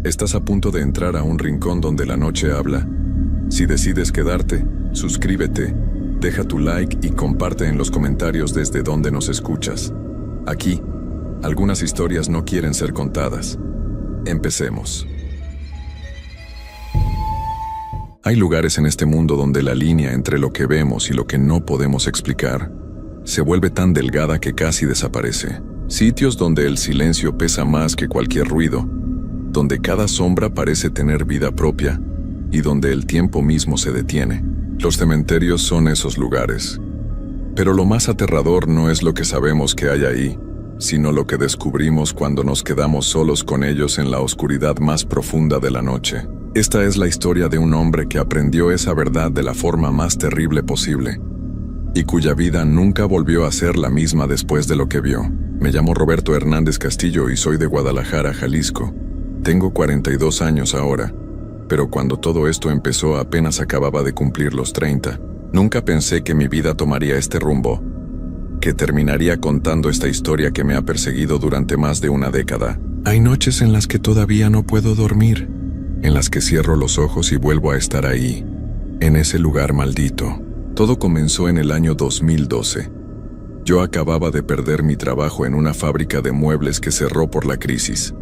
Estás a punto de entrar a un rincón donde la noche habla. Si decides quedarte, suscríbete, deja tu like y comparte en los comentarios desde donde nos escuchas. Aquí, algunas historias no quieren ser contadas. Empecemos. Hay lugares en este mundo donde la línea entre lo que vemos y lo que no podemos explicar se vuelve tan delgada que casi desaparece. Sitios donde el silencio pesa más que cualquier ruido, donde cada sombra parece tener vida propia y donde el tiempo mismo se detiene. Los cementerios son esos lugares. Pero lo más aterrador no es lo que sabemos que hay ahí, sino lo que descubrimos cuando nos quedamos solos con ellos en la oscuridad más profunda de la noche. Esta es la historia de un hombre que aprendió esa verdad de la forma más terrible posible, y cuya vida nunca volvió a ser la misma después de lo que vio. Me llamo Roberto Hernández Castillo y soy de Guadalajara, Jalisco. Tengo 42 años ahora, pero cuando todo esto empezó apenas acababa de cumplir los 30. Nunca pensé que mi vida tomaría este rumbo, que terminaría contando esta historia que me ha perseguido durante más de una década. Hay noches en las que todavía no puedo dormir, en las que cierro los ojos y vuelvo a estar ahí, en ese lugar maldito. Todo comenzó en el año 2012. Yo acababa de perder mi trabajo en una fábrica de muebles que cerró por la crisis.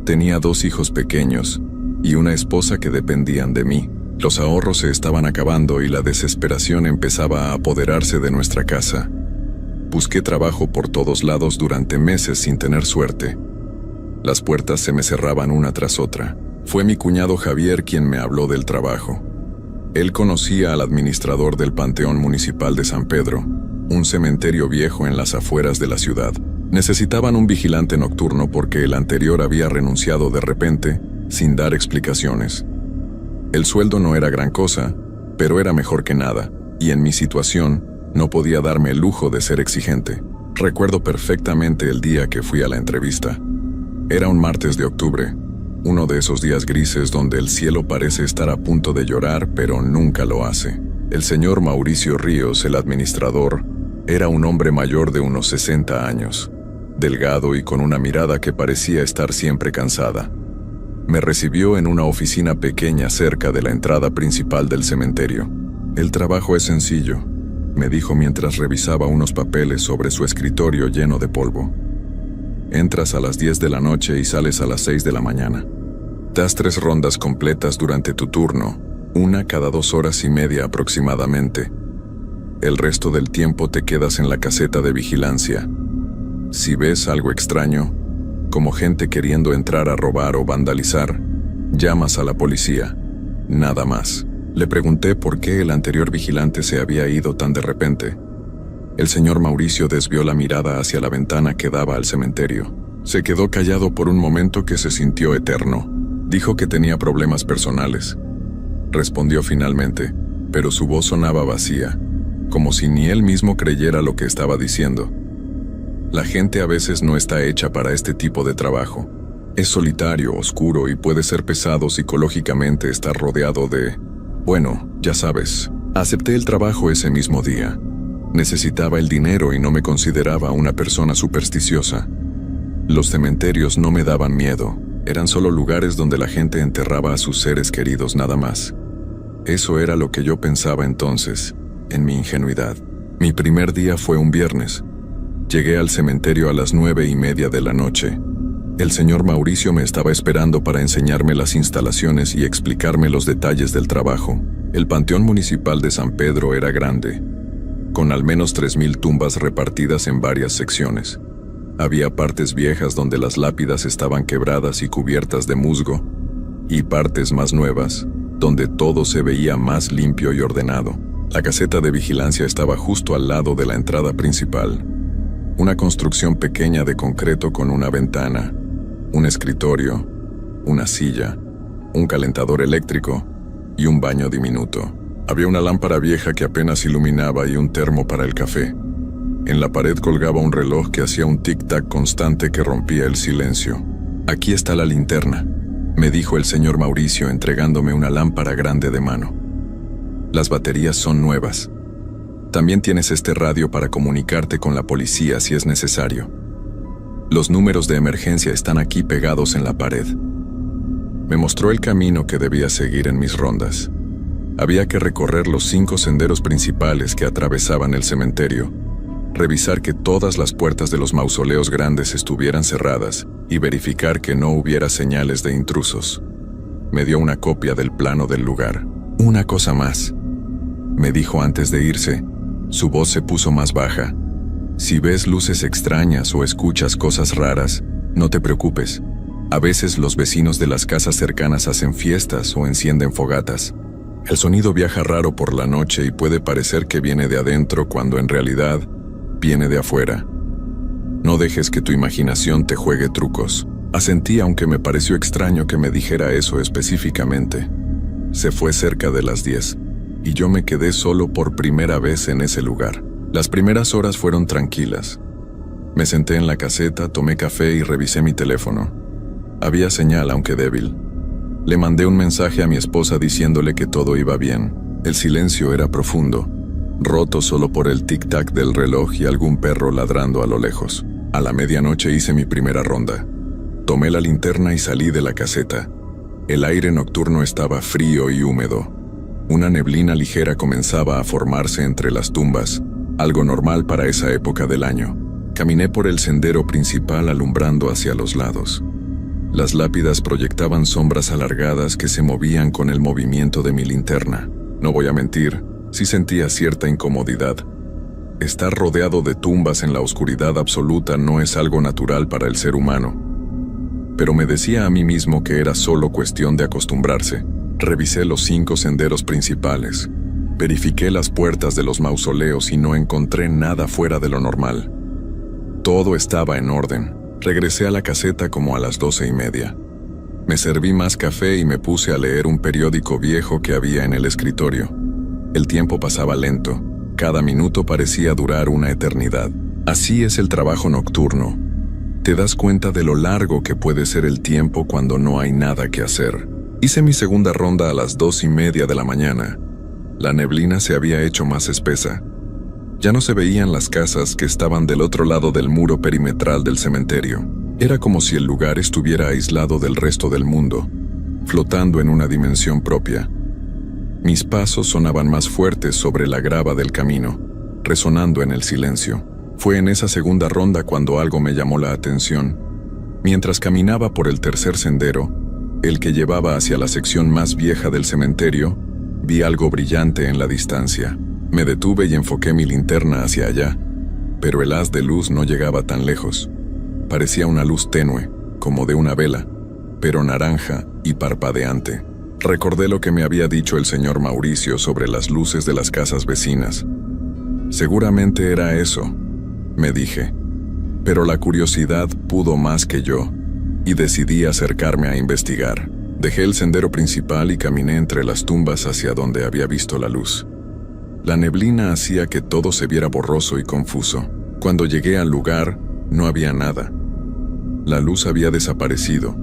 Tenía 2 hijos pequeños y una esposa que dependían de mí. Los ahorros se estaban acabando y la desesperación empezaba a apoderarse de nuestra casa. Busqué trabajo por todos lados durante meses sin tener suerte. Las puertas se me cerraban una tras otra. Fue mi cuñado Javier quien me habló del trabajo. Él conocía al administrador del Panteón Municipal de San Pedro, un cementerio viejo en las afueras de la ciudad. Necesitaban un vigilante nocturno porque el anterior había renunciado de repente, sin dar explicaciones. El sueldo no era gran cosa, pero era mejor que nada, y en mi situación no podía darme el lujo de ser exigente. Recuerdo perfectamente el día que fui a la entrevista. Era un martes de octubre, uno de esos días grises donde el cielo parece estar a punto de llorar, pero nunca lo hace. El señor Mauricio Ríos, el administrador, era un hombre mayor de unos 60 años, delgado y con una mirada que parecía estar siempre cansada. Me recibió en una oficina pequeña cerca de la entrada principal del cementerio. El trabajo es sencillo, me dijo mientras revisaba unos papeles sobre su escritorio lleno de polvo. Entras a las 10 de la noche y sales a las 6 de la mañana. Das 3 rondas completas durante tu turno, una cada 2 horas y media aproximadamente. El resto del tiempo te quedas en la caseta de vigilancia. Si ves algo extraño, como gente queriendo entrar a robar o vandalizar, llamas a la policía. Nada más. Le pregunté por qué el anterior vigilante se había ido tan de repente. El señor Mauricio desvió la mirada hacia la ventana que daba al cementerio. Se quedó callado por un momento que se sintió eterno. Dijo que tenía problemas personales. Respondió finalmente, pero su voz sonaba vacía, como si ni él mismo creyera lo que estaba diciendo. La gente a veces no está hecha para este tipo de trabajo. Es solitario, oscuro y puede ser pesado psicológicamente estar rodeado de... Bueno, ya sabes, acepté el trabajo ese mismo día. Necesitaba el dinero y no me consideraba una persona supersticiosa. Los cementerios no me daban miedo, eran solo lugares donde la gente enterraba a sus seres queridos nada más. Eso era lo que yo pensaba entonces, en mi ingenuidad. Mi primer día fue un viernes. Llegué al cementerio a las 9:30 de la noche. El señor Mauricio me estaba esperando para enseñarme las instalaciones y explicarme los detalles del trabajo. El Panteón Municipal de San Pedro era grande, con al menos 3,000 tumbas repartidas en varias secciones. Había partes viejas donde las lápidas estaban quebradas y cubiertas de musgo, y partes más nuevas, donde todo se veía más limpio y ordenado. La caseta de vigilancia estaba justo al lado de la entrada principal. Una construcción pequeña de concreto con una ventana, un escritorio, una silla, un calentador eléctrico y un baño diminuto. Había una lámpara vieja que apenas iluminaba y un termo para el café. En la pared colgaba un reloj que hacía un tic-tac constante que rompía el silencio. «Aquí está la linterna», me dijo el señor Mauricio entregándome una lámpara grande de mano. «Las baterías son nuevas. También tienes este radio para comunicarte con la policía si es necesario. Los números de emergencia están aquí pegados en la pared». Me mostró el camino que debía seguir en mis rondas. Había que recorrer los 5 senderos principales que atravesaban el cementerio, revisar que todas las puertas de los mausoleos grandes estuvieran cerradas y verificar que no hubiera señales de intrusos. Me dio una copia del plano del lugar. «Una cosa más», me dijo antes de irse. Su voz se puso más baja. «Si ves luces extrañas o escuchas cosas raras, no te preocupes. A veces los vecinos de las casas cercanas hacen fiestas o encienden fogatas. El sonido viaja raro por la noche y puede parecer que viene de adentro cuando en realidad viene de afuera. No dejes que tu imaginación te juegue trucos». Asentí, aunque me pareció extraño que me dijera eso específicamente. Se fue cerca de las 10, y yo me quedé solo por primera vez en ese lugar. Las primeras horas fueron tranquilas. Me senté en la caseta, tomé café y revisé mi teléfono. Había señal, aunque débil. Le mandé un mensaje a mi esposa diciéndole que todo iba bien. El silencio era profundo, roto solo por el tic-tac del reloj y algún perro ladrando a lo lejos. A la medianoche hice mi primera ronda. Tomé la linterna y salí de la caseta. El aire nocturno estaba frío y húmedo. Una neblina ligera comenzaba a formarse entre las tumbas, algo normal para esa época del año. Caminé por el sendero principal alumbrando hacia los lados. Las lápidas proyectaban sombras alargadas que se movían con el movimiento de mi linterna. No voy a mentir, sí sentía cierta incomodidad. Estar rodeado de tumbas en la oscuridad absoluta no es algo natural para el ser humano. Pero me decía a mí mismo que era solo cuestión de acostumbrarse. Revisé los 5 senderos principales. Verifiqué las puertas de los mausoleos y no encontré nada fuera de lo normal. Todo estaba en orden. Regresé a la caseta como a las 12:30. Me serví más café y me puse a leer un periódico viejo que había en el escritorio. El tiempo pasaba lento. Cada minuto parecía durar una eternidad. Así es el trabajo nocturno. Te das cuenta de lo largo que puede ser el tiempo cuando no hay nada que hacer. Hice mi segunda ronda a las 2:30 de la mañana. La neblina se había hecho más espesa. Ya no se veían las casas que estaban del otro lado del muro perimetral del cementerio. Era como si el lugar estuviera aislado del resto del mundo, flotando en una dimensión propia. Mis pasos sonaban más fuertes sobre la grava del camino, resonando en el silencio. Fue en esa segunda ronda cuando algo me llamó la atención. Mientras caminaba por el tercer sendero, el que llevaba hacia la sección más vieja del cementerio, vi algo brillante en la distancia. Me detuve y enfoqué mi linterna hacia allá, pero el haz de luz no llegaba tan lejos. Parecía una luz tenue, como de una vela, pero naranja y parpadeante. Recordé lo que me había dicho el señor Mauricio sobre las luces de las casas vecinas. Seguramente era eso, me dije, pero la curiosidad pudo más que yo, y decidí acercarme a investigar. Dejé el sendero principal y caminé entre las tumbas hacia donde había visto la luz. La neblina hacía que todo se viera borroso y confuso. Cuando llegué al lugar, no había nada. La luz había desaparecido.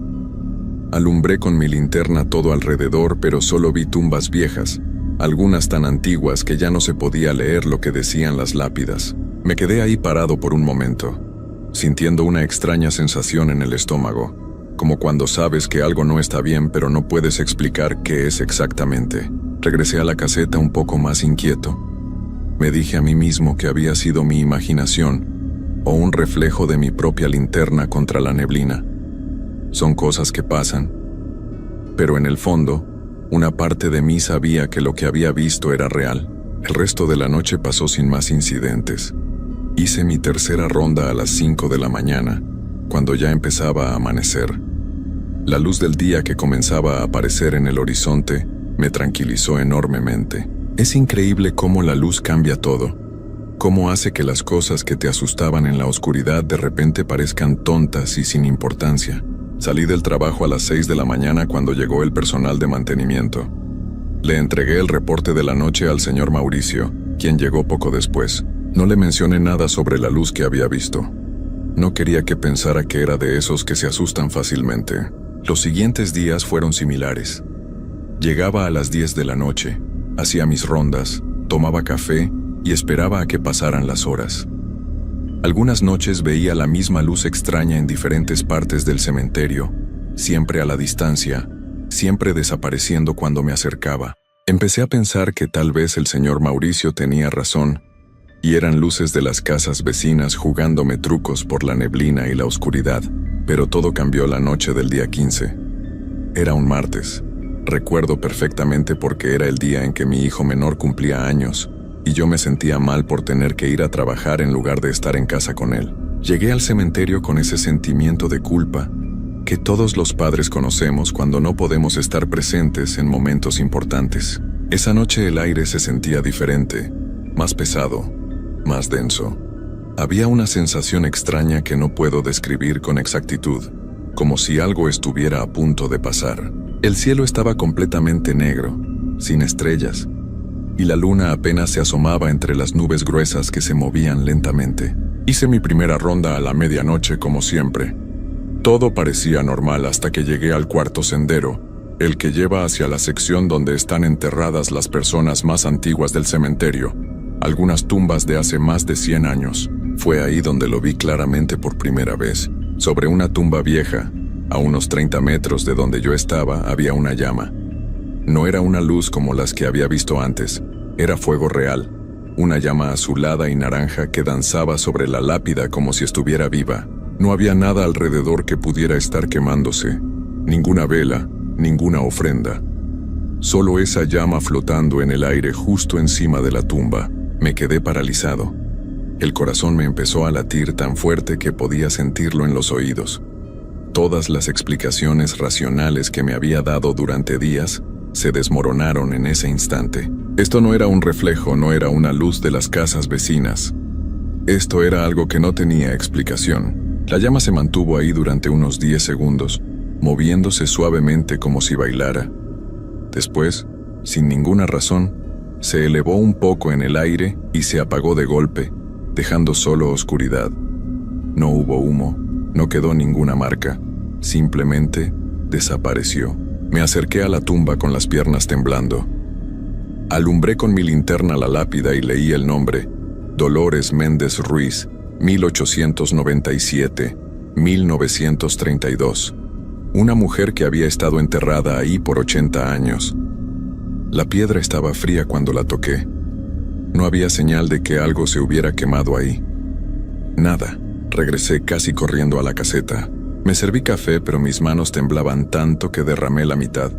Alumbré con mi linterna todo alrededor, pero solo vi tumbas viejas, algunas tan antiguas que ya no se podía leer lo que decían las lápidas. Me quedé ahí parado por un momento, sintiendo una extraña sensación en el estómago, como cuando sabes que algo no está bien pero no puedes explicar qué es exactamente. Regresé a la caseta un poco más inquieto. Me dije a mí mismo que había sido mi imaginación o un reflejo de mi propia linterna contra la neblina. Son cosas que pasan. Pero en el fondo, una parte de mí sabía que lo que había visto era real. El resto de la noche pasó sin más incidentes. Hice mi tercera ronda a las 5 de la mañana, cuando ya empezaba a amanecer. La luz del día que comenzaba a aparecer en el horizonte me tranquilizó enormemente. Es increíble cómo la luz cambia todo, cómo hace que las cosas que te asustaban en la oscuridad de repente parezcan tontas y sin importancia. Salí del trabajo a las 6 de la mañana cuando llegó el personal de mantenimiento. Le entregué el reporte de la noche al señor Mauricio, quien llegó poco después. No le mencioné nada sobre la luz que había visto. No quería que pensara que era de esos que se asustan fácilmente. Los siguientes días fueron similares. Llegaba a las 10 de la noche, hacía mis rondas, tomaba café y esperaba a que pasaran las horas. Algunas noches veía la misma luz extraña en diferentes partes del cementerio, siempre a la distancia, siempre desapareciendo cuando me acercaba. Empecé a pensar que tal vez el señor Mauricio tenía razón, y eran luces de las casas vecinas jugándome trucos por la neblina y la oscuridad. Pero todo cambió la noche del día 15. Era un martes. Recuerdo perfectamente porque era el día en que mi hijo menor cumplía años, y yo me sentía mal por tener que ir a trabajar en lugar de estar en casa con él. Llegué al cementerio con ese sentimiento de culpa que todos los padres conocemos cuando no podemos estar presentes en momentos importantes. Esa noche el aire se sentía diferente, más pesado, más denso. Había una sensación extraña que no puedo describir con exactitud, como si algo estuviera a punto de pasar. El cielo estaba completamente negro, sin estrellas, y la luna apenas se asomaba entre las nubes gruesas que se movían lentamente. Hice mi primera ronda a la medianoche como siempre. Todo parecía normal hasta que llegué al cuarto sendero, el que lleva hacia la sección donde están enterradas las personas más antiguas del cementerio, algunas tumbas de hace más de 100 años. Fue ahí donde lo vi claramente por primera vez. Sobre una tumba vieja, a unos 30 metros de donde yo estaba, había una llama. No era una luz como las que había visto antes, era fuego real, una llama azulada y naranja que danzaba sobre la lápida como si estuviera viva. No había nada alrededor que pudiera estar quemándose, ninguna vela, ninguna ofrenda. Solo esa llama flotando en el aire justo encima de la tumba. Me quedé paralizado. El corazón me empezó a latir tan fuerte que podía sentirlo en los oídos. Todas las explicaciones racionales que me había dado durante días se desmoronaron en ese instante. Esto no era un reflejo, no era una luz de las casas vecinas. Esto era algo que no tenía explicación. La llama se mantuvo ahí durante unos 10 segundos, moviéndose suavemente como si bailara. Después, sin ninguna razón, se elevó un poco en el aire y se apagó de golpe, dejando solo oscuridad. No hubo humo, no quedó ninguna marca, simplemente desapareció. Me acerqué a la tumba con las piernas temblando. Alumbré con mi linterna la lápida y leí el nombre: Dolores Méndez Ruiz, 1897-1932. Una mujer que había estado enterrada ahí por 80 años. La piedra estaba fría cuando la toqué. No había señal de que algo se hubiera quemado ahí. Nada. Regresé casi corriendo a la caseta. Me serví café, pero mis manos temblaban tanto que derramé la mitad.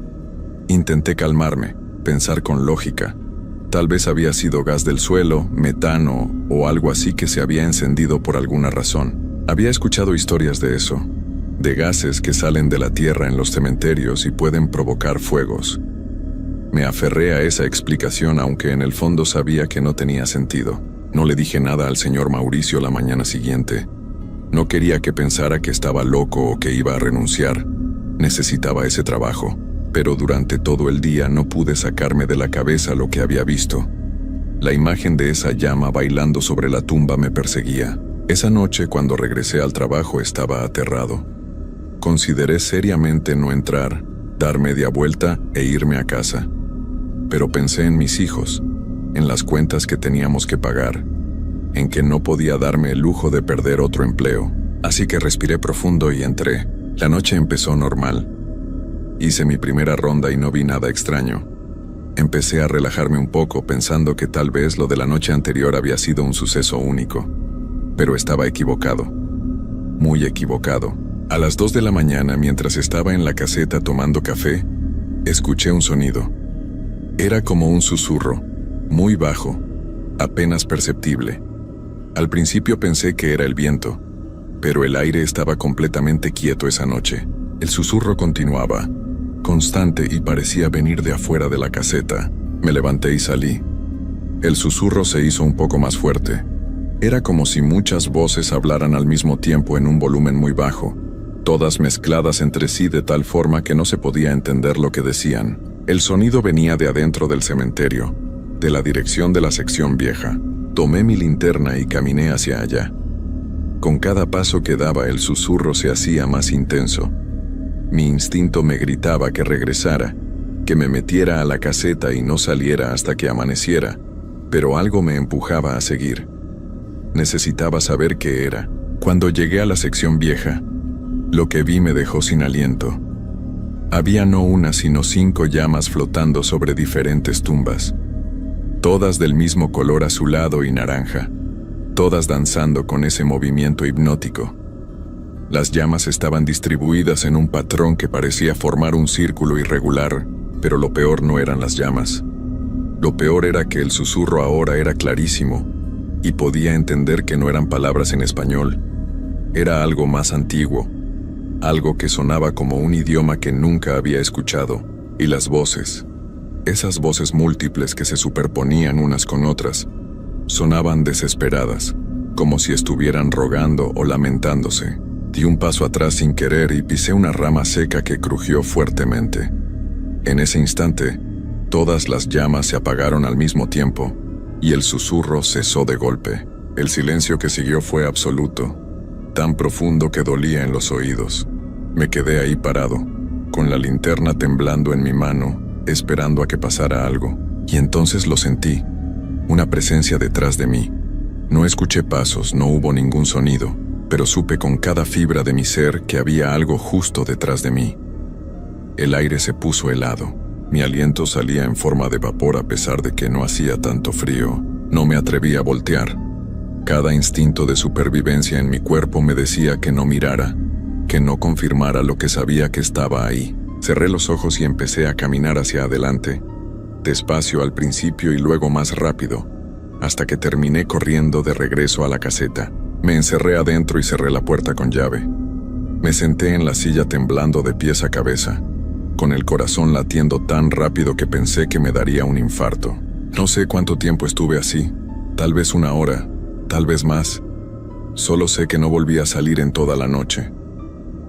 Intenté calmarme, pensar con lógica. Tal vez había sido gas del suelo, metano o algo así que se había encendido por alguna razón. Había escuchado historias de eso, de gases que salen de la tierra en los cementerios y pueden provocar fuegos. Me aferré a esa explicación aunque en el fondo sabía que no tenía sentido. No le dije nada al señor Mauricio la mañana siguiente. No quería que pensara que estaba loco o que iba a renunciar. Necesitaba ese trabajo, pero durante todo el día no pude sacarme de la cabeza lo que había visto. La imagen de esa llama bailando sobre la tumba me perseguía. Esa noche, cuando regresé al trabajo, estaba aterrado. Consideré seriamente no entrar, dar media vuelta e irme a casa. Pero pensé en mis hijos, en las cuentas que teníamos que pagar, en que no podía darme el lujo de perder otro empleo. Así que respiré profundo y entré. La noche empezó normal. Hice mi primera ronda y no vi nada extraño. Empecé a relajarme un poco pensando que tal vez lo de la noche anterior había sido un suceso único. Pero estaba equivocado. Muy equivocado. A las 2 de la mañana, mientras estaba en la caseta tomando café, escuché un sonido. Era como un susurro, muy bajo, apenas perceptible. Al principio pensé que era el viento, pero el aire estaba completamente quieto esa noche. El susurro continuaba, constante y parecía venir de afuera de la caseta. Me levanté y salí. El susurro se hizo un poco más fuerte. Era como si muchas voces hablaran al mismo tiempo en un volumen muy bajo, todas mezcladas entre sí de tal forma que no se podía entender lo que decían. El sonido venía de adentro del cementerio, de la dirección de la sección vieja. Tomé mi linterna y caminé hacia allá. Con cada paso que daba, el susurro se hacía más intenso. Mi instinto me gritaba que regresara, que me metiera a la caseta y no saliera hasta que amaneciera, pero algo me empujaba a seguir. Necesitaba saber qué era. Cuando llegué a la sección vieja, lo que vi me dejó sin aliento. Había no una sino 5 llamas flotando sobre diferentes tumbas, todas del mismo color azulado y naranja, todas danzando con ese movimiento hipnótico. Las llamas estaban distribuidas en un patrón que parecía formar un círculo irregular, pero lo peor no eran las llamas. Lo peor era que el susurro ahora era clarísimo, y podía entender que no eran palabras en español. Era algo más antiguo, algo que sonaba como un idioma que nunca había escuchado, y las voces, esas voces múltiples que se superponían unas con otras, sonaban desesperadas, como si estuvieran rogando o lamentándose. Di un paso atrás sin querer y pisé una rama seca que crujió fuertemente. En ese instante, todas las llamas se apagaron al mismo tiempo, y el susurro cesó de golpe. El silencio que siguió fue absoluto, tan profundo que dolía en los oídos. Me quedé ahí parado, con la linterna temblando en mi mano, esperando a que pasara algo, y entonces lo sentí, una presencia detrás de mí. No escuché pasos, no hubo ningún sonido, pero supe con cada fibra de mi ser que había algo justo detrás de mí. El aire se puso helado, mi aliento salía en forma de vapor a pesar de que no hacía tanto frío. No me atreví a voltear. Cada instinto de supervivencia en mi cuerpo me decía que no mirara, que no confirmara lo que sabía que estaba ahí. Cerré los ojos y empecé a caminar hacia adelante, despacio al principio y luego más rápido, hasta que terminé corriendo de regreso a la caseta. Me encerré adentro y cerré la puerta con llave. Me senté en la silla temblando de pies a cabeza, con el corazón latiendo tan rápido que pensé que me daría un infarto. No sé cuánto tiempo estuve así, tal vez 1 hora, tal vez más. Solo sé que no volví a salir en toda la noche.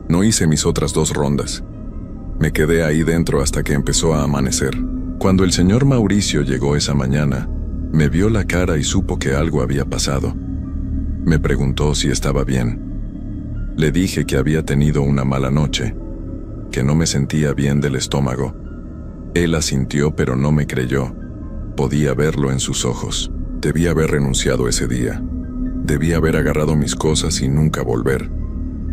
No hice mis otras 2 rondas. Me quedé ahí dentro hasta que empezó a amanecer. Cuando el señor Mauricio llegó esa mañana, me vio la cara y supo que algo había pasado. Me preguntó si estaba bien. Le dije que había tenido una mala noche, que no me sentía bien del estómago. Él asintió, pero no me creyó. Podía verlo en sus ojos. Debía haber renunciado ese día. Debía haber agarrado mis cosas y nunca volver.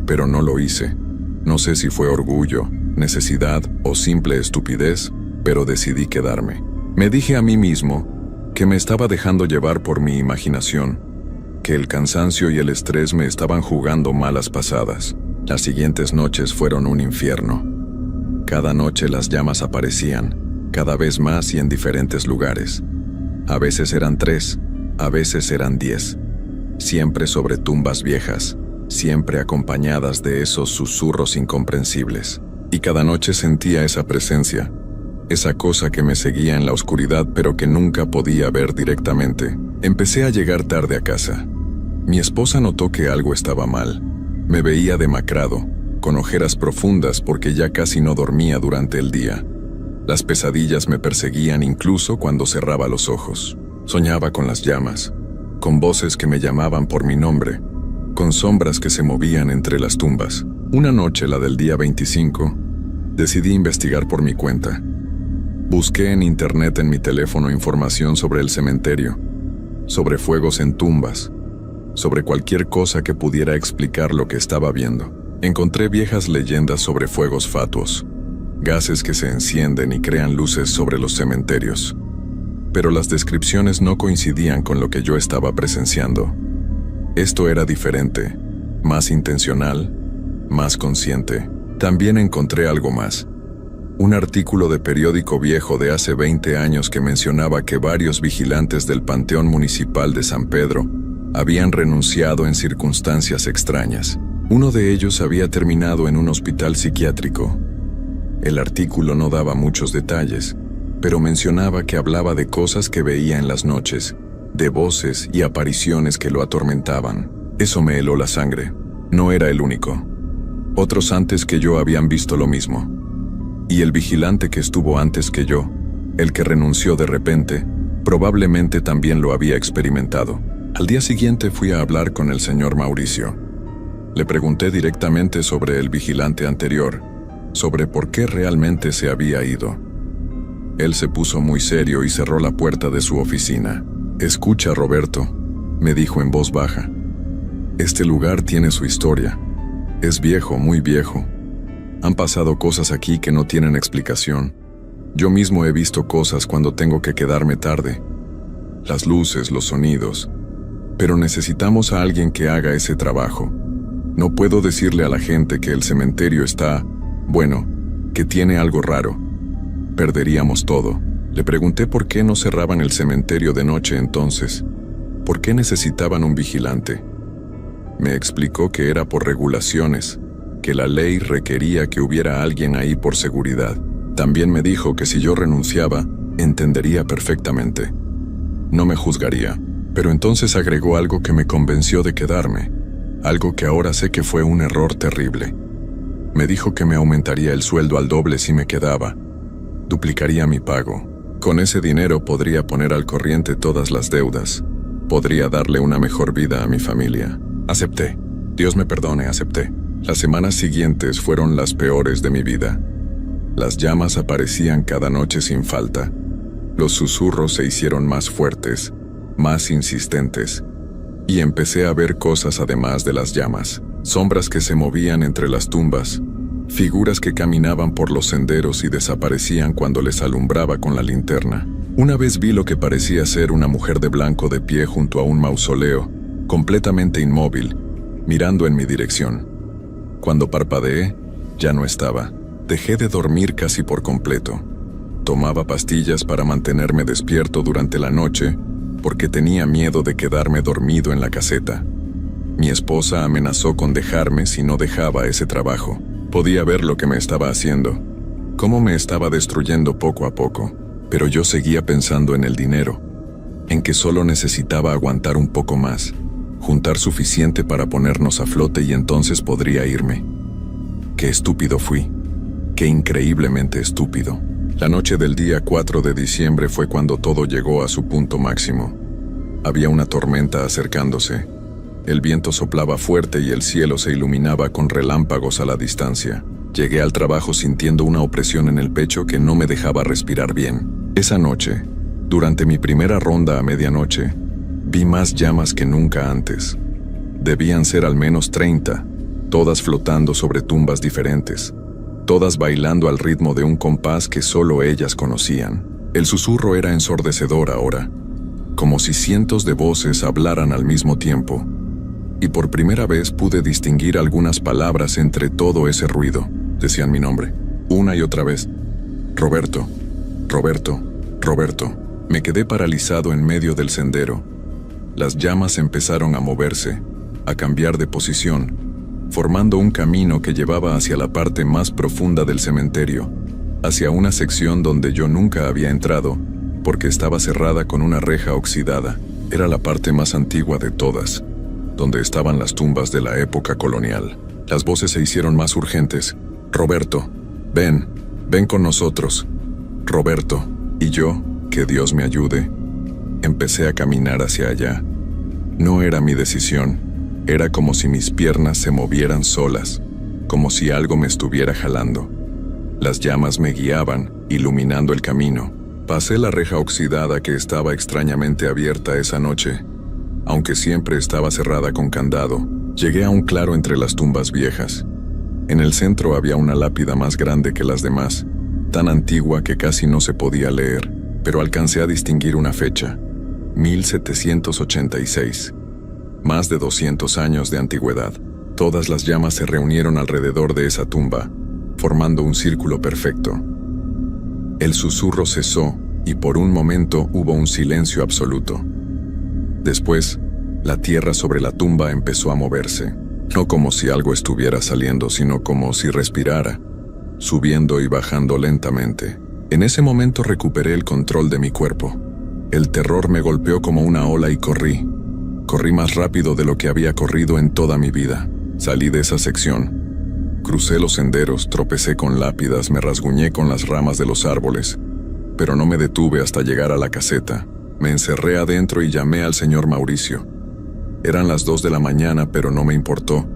Pero no lo hice. No sé si fue orgullo, necesidad o simple estupidez, pero decidí quedarme. Me dije a mí mismo que me estaba dejando llevar por mi imaginación, que el cansancio y el estrés me estaban jugando malas pasadas. Las siguientes noches fueron un infierno. Cada noche las llamas aparecían, cada vez más y en diferentes lugares. A veces eran 3, a veces eran 10. Siempre sobre tumbas viejas, siempre acompañadas de esos susurros incomprensibles. Y cada noche sentía esa presencia, esa cosa que me seguía en la oscuridad pero que nunca podía ver directamente. Empecé a llegar tarde a casa. Mi esposa notó que algo estaba mal. Me veía demacrado, con ojeras profundas porque ya casi no dormía durante el día. Las pesadillas me perseguían incluso cuando cerraba los ojos. Soñaba con las llamas, con voces que me llamaban por mi nombre, con sombras que se movían entre las tumbas. Una noche, la del día 25, decidí investigar por mi cuenta. Busqué en internet en mi teléfono información sobre el cementerio, sobre fuegos en tumbas, sobre cualquier cosa que pudiera explicar lo que estaba viendo. Encontré viejas leyendas sobre fuegos fatuos, gases que se encienden y crean luces sobre los cementerios. Pero las descripciones no coincidían con lo que yo estaba presenciando. Esto era diferente, más intencional, más consciente. También encontré algo más. Un artículo de periódico viejo de hace 20 años que mencionaba que varios vigilantes del Panteón Municipal de San Pedro habían renunciado en circunstancias extrañas. Uno de ellos había terminado en un hospital psiquiátrico. El artículo no daba muchos detalles, pero mencionaba que hablaba de cosas que veía en las noches, de voces y apariciones que lo atormentaban. Eso me heló la sangre. No era el único. Otros antes que yo habían visto lo mismo. Y el vigilante que estuvo antes que yo, el que renunció de repente, probablemente también lo había experimentado. Al día siguiente fui a hablar con el señor Mauricio. Le pregunté directamente sobre el vigilante anterior, sobre por qué realmente se había ido. Él se puso muy serio y cerró la puerta de su oficina. «Escucha, Roberto», me dijo en voz baja. «Este lugar tiene su historia. Es viejo, muy viejo. Han pasado cosas aquí que no tienen explicación. Yo mismo he visto cosas cuando tengo que quedarme tarde. Las luces, los sonidos. Pero necesitamos a alguien que haga ese trabajo. No puedo decirle a la gente que el cementerio está, bueno, que tiene algo raro. Perderíamos todo. Le pregunté por qué no cerraban el cementerio de noche entonces. ¿Por qué necesitaban un vigilante? Me explicó que era por regulaciones, que la ley requería que hubiera alguien ahí por seguridad. También me dijo que si yo renunciaba, entendería perfectamente. No me juzgaría, pero entonces agregó algo que me convenció de quedarme, algo que ahora sé que fue un error terrible. Me dijo que me aumentaría el sueldo al doble si me quedaba. Duplicaría mi pago. Con ese dinero podría poner al corriente todas las deudas. Podría darle una mejor vida a mi familia. Acepté. Dios me perdone, acepté. Las semanas siguientes fueron las peores de mi vida. Las llamas aparecían cada noche sin falta. Los susurros se hicieron más fuertes, más insistentes, y empecé a ver cosas además de las llamas. Sombras que se movían entre las tumbas, figuras que caminaban por los senderos y desaparecían cuando les alumbraba con la linterna. Una vez vi lo que parecía ser una mujer de blanco de pie junto a un mausoleo, completamente inmóvil, mirando en mi dirección. Cuando parpadeé, ya no estaba. Dejé de dormir casi por completo. Tomaba pastillas para mantenerme despierto durante la noche porque tenía miedo de quedarme dormido en la caseta. Mi esposa amenazó con dejarme si no dejaba ese trabajo. Podía ver lo que me estaba haciendo, cómo me estaba destruyendo poco a poco, pero yo seguía pensando en el dinero, en que solo necesitaba aguantar un poco más, juntar suficiente para ponernos a flote y entonces podría irme. Qué estúpido fui, qué increíblemente estúpido. La noche del día 4 de diciembre fue cuando todo llegó a su punto máximo. Había una tormenta acercándose. El viento soplaba fuerte y el cielo se iluminaba con relámpagos a la distancia. Llegué al trabajo sintiendo una opresión en el pecho que no me dejaba respirar bien. Esa noche, durante mi primera ronda a medianoche, vi más llamas que nunca antes. Debían ser al menos 30, todas flotando sobre tumbas diferentes, todas bailando al ritmo de un compás que solo ellas conocían. El susurro era ensordecedor ahora, como si cientos de voces hablaran al mismo tiempo. Y por primera vez pude distinguir algunas palabras entre todo ese ruido. Decían mi nombre, una y otra vez. Roberto, Roberto, Roberto. Me quedé paralizado en medio del sendero. Las llamas empezaron a moverse, a cambiar de posición, formando un camino que llevaba hacia la parte más profunda del cementerio, hacia una sección donde yo nunca había entrado, porque estaba cerrada con una reja oxidada. Era la parte más antigua de todas, donde estaban las tumbas de la época colonial. Las voces se hicieron más urgentes. Roberto, ven, ven con nosotros. Roberto, y yo, que Dios me ayude, empecé a caminar hacia allá. No era mi decisión, era como si mis piernas se movieran solas, como si algo me estuviera jalando. Las llamas me guiaban, iluminando el camino. Pasé la reja oxidada que estaba extrañamente abierta esa noche. Aunque siempre estaba cerrada con candado, llegué a un claro entre las tumbas viejas. En el centro había una lápida más grande que las demás, tan antigua que casi no se podía leer, pero alcancé a distinguir una fecha, 1786. Más de 200 años de antigüedad. Todas las llamas se reunieron alrededor de esa tumba, formando un círculo perfecto. El susurro cesó y por un momento hubo un silencio absoluto. Después, la tierra sobre la tumba empezó a moverse, no como si algo estuviera saliendo, sino como si respirara, subiendo y bajando lentamente. En ese momento recuperé el control de mi cuerpo. El terror me golpeó como una ola y corrí. Corrí más rápido de lo que había corrido en toda mi vida. Salí de esa sección. Crucé los senderos, tropecé con lápidas, me rasguñé con las ramas de los árboles, pero no me detuve hasta llegar a la caseta. Me encerré adentro y llamé al señor Mauricio. Eran las 2 de la mañana, pero no me importó.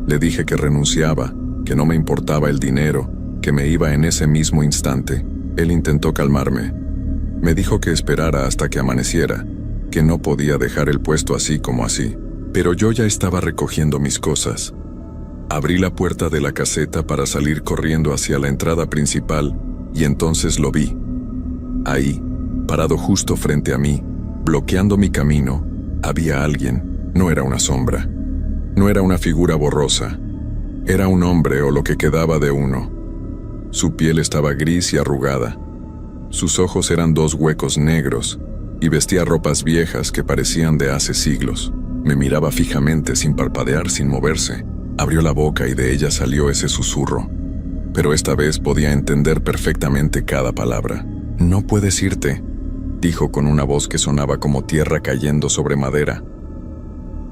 Le dije que renunciaba, que no me importaba el dinero, que me iba en ese mismo instante. Él intentó calmarme. Me dijo que esperara hasta que amaneciera, que no podía dejar el puesto así como así. Pero yo ya estaba recogiendo mis cosas. Abrí la puerta de la caseta para salir corriendo hacia la entrada principal y entonces lo vi. Ahí, parado justo frente a mí, bloqueando mi camino, había alguien. No era una sombra. No era una figura borrosa. Era un hombre o lo que quedaba de uno. Su piel estaba gris y arrugada. Sus ojos eran dos huecos negros y vestía ropas viejas que parecían de hace siglos. Me miraba fijamente sin parpadear, sin moverse. Abrió la boca y de ella salió ese susurro. Pero esta vez podía entender perfectamente cada palabra. «No puedes irte», dijo con una voz que sonaba como tierra cayendo sobre madera.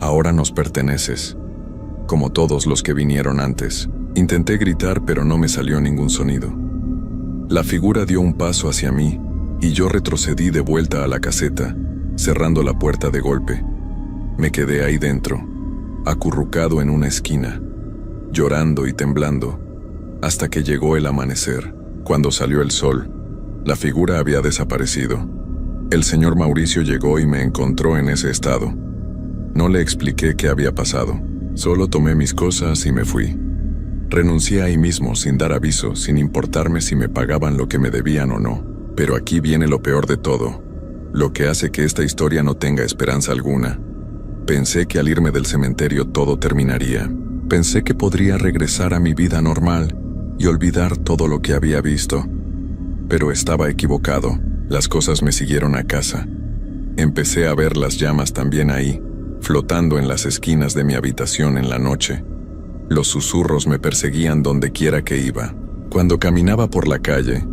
«Ahora nos perteneces, como todos los que vinieron antes». Intenté gritar, pero no me salió ningún sonido. La figura dio un paso hacia mí y yo retrocedí de vuelta a la caseta, cerrando la puerta de golpe. Me quedé ahí dentro, acurrucado en una esquina, llorando y temblando, hasta que llegó el amanecer. Cuando salió el sol, la figura había desaparecido. El señor Mauricio llegó y me encontró en ese estado. No le expliqué qué había pasado, solo tomé mis cosas y me fui. Renuncié ahí mismo, sin dar aviso, sin importarme si me pagaban lo que me debían o no. Pero aquí viene lo peor de todo, lo que hace que esta historia no tenga esperanza alguna. Pensé que al irme del cementerio todo terminaría. Pensé que podría regresar a mi vida normal y olvidar todo lo que había visto. Pero estaba equivocado. Las cosas me siguieron a casa. Empecé a ver las llamas también ahí, flotando en las esquinas de mi habitación en la noche. Los susurros me perseguían donde quiera que iba. Cuando caminaba por la calle,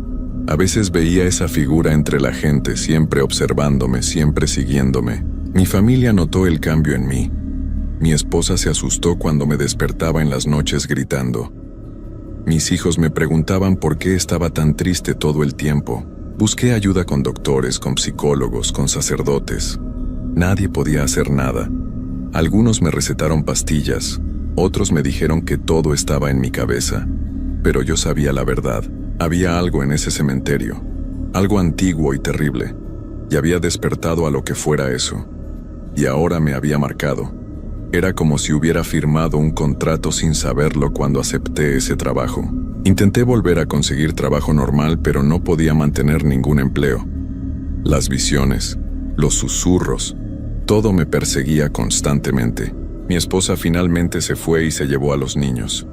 a veces veía esa figura entre la gente, siempre observándome, siempre siguiéndome. Mi familia notó el cambio en mí. Mi esposa se asustó cuando me despertaba en las noches gritando. Mis hijos me preguntaban por qué estaba tan triste todo el tiempo. Busqué ayuda con doctores, con psicólogos, con sacerdotes. Nadie podía hacer nada. Algunos me recetaron pastillas, otros me dijeron que todo estaba en mi cabeza. Pero yo sabía la verdad. Había algo en ese cementerio, algo antiguo y terrible, y había despertado a lo que fuera eso. Y ahora me había marcado. Era como si hubiera firmado un contrato sin saberlo cuando acepté ese trabajo. Intenté volver a conseguir trabajo normal, pero no podía mantener ningún empleo. Las visiones, los susurros, todo me perseguía constantemente. Mi esposa finalmente se fue y se llevó a los niños.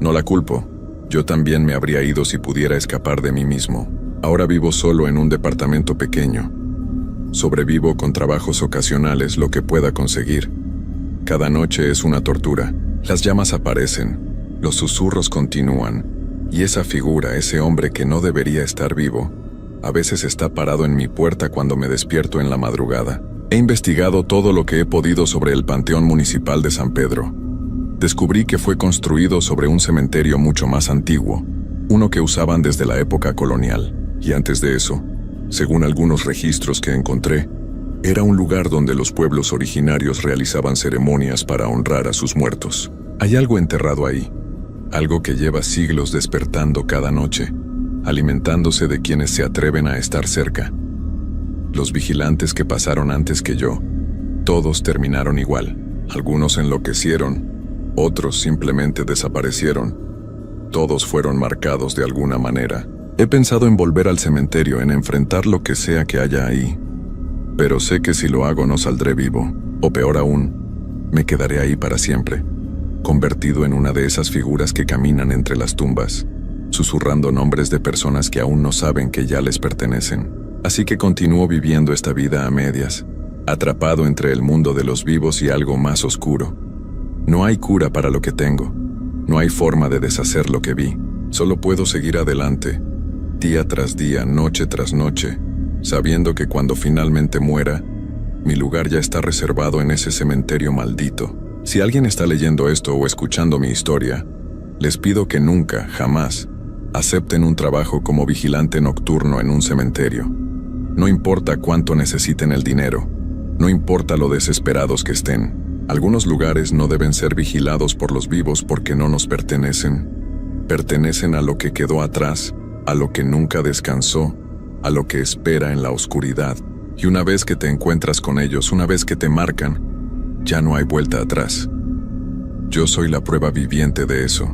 No la culpo. Yo también me habría ido si pudiera escapar de mí mismo. Ahora vivo solo en un departamento pequeño. Sobrevivo con trabajos ocasionales, lo que pueda conseguir. Cada noche es una tortura. Las llamas aparecen, los susurros continúan, y esa figura, ese hombre que no debería estar vivo, a veces está parado en mi puerta cuando me despierto en la madrugada. He investigado todo lo que he podido sobre el Panteón Municipal de San Pedro. Descubrí que fue construido sobre un cementerio mucho más antiguo, uno que usaban desde la época colonial. Y antes de eso, según algunos registros que encontré, era un lugar donde los pueblos originarios realizaban ceremonias para honrar a sus muertos. Hay algo enterrado ahí, algo que lleva siglos despertando cada noche, alimentándose de quienes se atreven a estar cerca. Los vigilantes que pasaron antes que yo, todos terminaron igual. Algunos enloquecieron, otros simplemente desaparecieron. Todos fueron marcados de alguna manera. He pensado en volver al cementerio, en enfrentar lo que sea que haya ahí. Pero sé que si lo hago no saldré vivo, o peor aún, me quedaré ahí para siempre, convertido en una de esas figuras que caminan entre las tumbas, susurrando nombres de personas que aún no saben que ya les pertenecen. Así que continúo viviendo esta vida a medias, atrapado entre el mundo de los vivos y algo más oscuro. No hay cura para lo que tengo, no hay forma de deshacer lo que vi. Solo puedo seguir adelante, día tras día, noche tras noche, sabiendo que cuando finalmente muera, mi lugar ya está reservado en ese cementerio maldito. Si alguien está leyendo esto o escuchando mi historia, les pido que nunca, jamás, acepten un trabajo como vigilante nocturno en un cementerio. No importa cuánto necesiten el dinero, no importa lo desesperados que estén. Algunos lugares no deben ser vigilados por los vivos porque no nos pertenecen. Pertenecen a lo que quedó atrás, a lo que nunca descansó, a lo que espera en la oscuridad. Y una vez que te encuentras con ellos, una vez que te marcan, ya no hay vuelta atrás. Yo soy la prueba viviente de eso.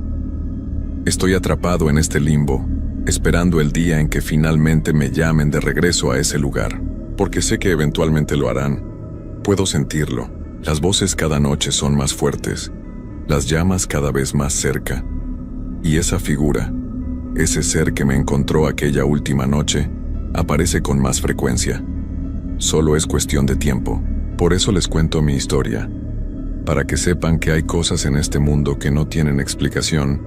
Estoy atrapado en este limbo, esperando el día en que finalmente me llamen de regreso a ese lugar, porque sé que eventualmente lo harán. Puedo sentirlo. Las voces cada noche son más fuertes, las llamas cada vez más cerca. Y esa figura, ese ser que me encontró aquella última noche, aparece con más frecuencia. Solo es cuestión de tiempo. Por eso les cuento mi historia, para que sepan que hay cosas en este mundo que no tienen explicación,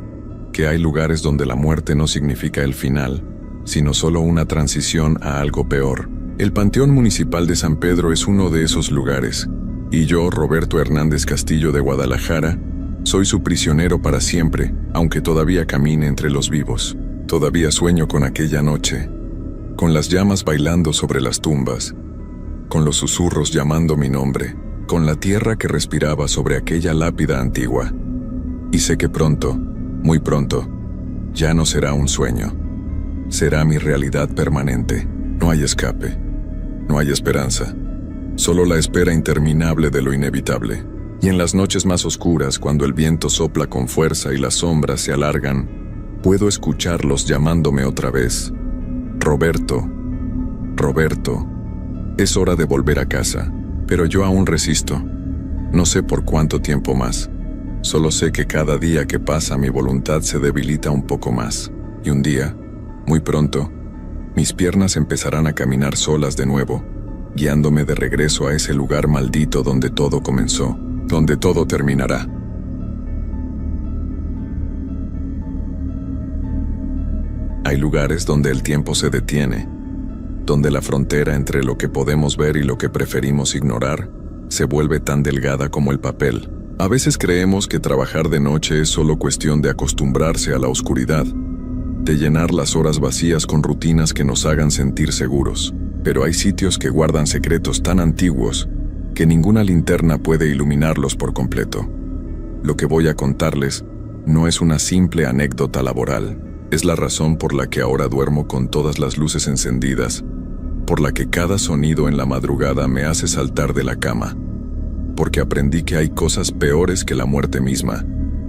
que hay lugares donde la muerte no significa el final, sino solo una transición a algo peor. El Panteón Municipal de San Pedro es uno de esos lugares, y yo, Roberto Hernández Castillo de Guadalajara, soy su prisionero para siempre, aunque todavía camine entre los vivos. Todavía sueño con aquella noche, con las llamas bailando sobre las tumbas, con los susurros llamando mi nombre, con la tierra que respiraba sobre aquella lápida antigua. Y sé que pronto, muy pronto, ya no será un sueño. Será mi realidad permanente. No hay escape, no hay esperanza, solo la espera interminable de lo inevitable. Y en las noches más oscuras, cuando el viento sopla con fuerza y las sombras se alargan, puedo escucharlos llamándome otra vez. Roberto, Roberto, es hora de volver a casa, pero yo aún resisto. No sé por cuánto tiempo más. Solo sé que cada día que pasa mi voluntad se debilita un poco más. Y un día, muy pronto, mis piernas empezarán a caminar solas de nuevo, guiándome de regreso a ese lugar maldito donde todo comenzó, donde todo terminará. Hay lugares donde el tiempo se detiene, donde la frontera entre lo que podemos ver y lo que preferimos ignorar se vuelve tan delgada como el papel. A veces creemos que trabajar de noche es solo cuestión de acostumbrarse a la oscuridad, de llenar las horas vacías con rutinas que nos hagan sentir seguros. Pero hay sitios que guardan secretos tan antiguos que ninguna linterna puede iluminarlos por completo. Lo que voy a contarles no es una simple anécdota laboral. Es la razón por la que ahora duermo con todas las luces encendidas, por la que cada sonido en la madrugada me hace saltar de la cama, porque aprendí que hay cosas peores que la muerte misma,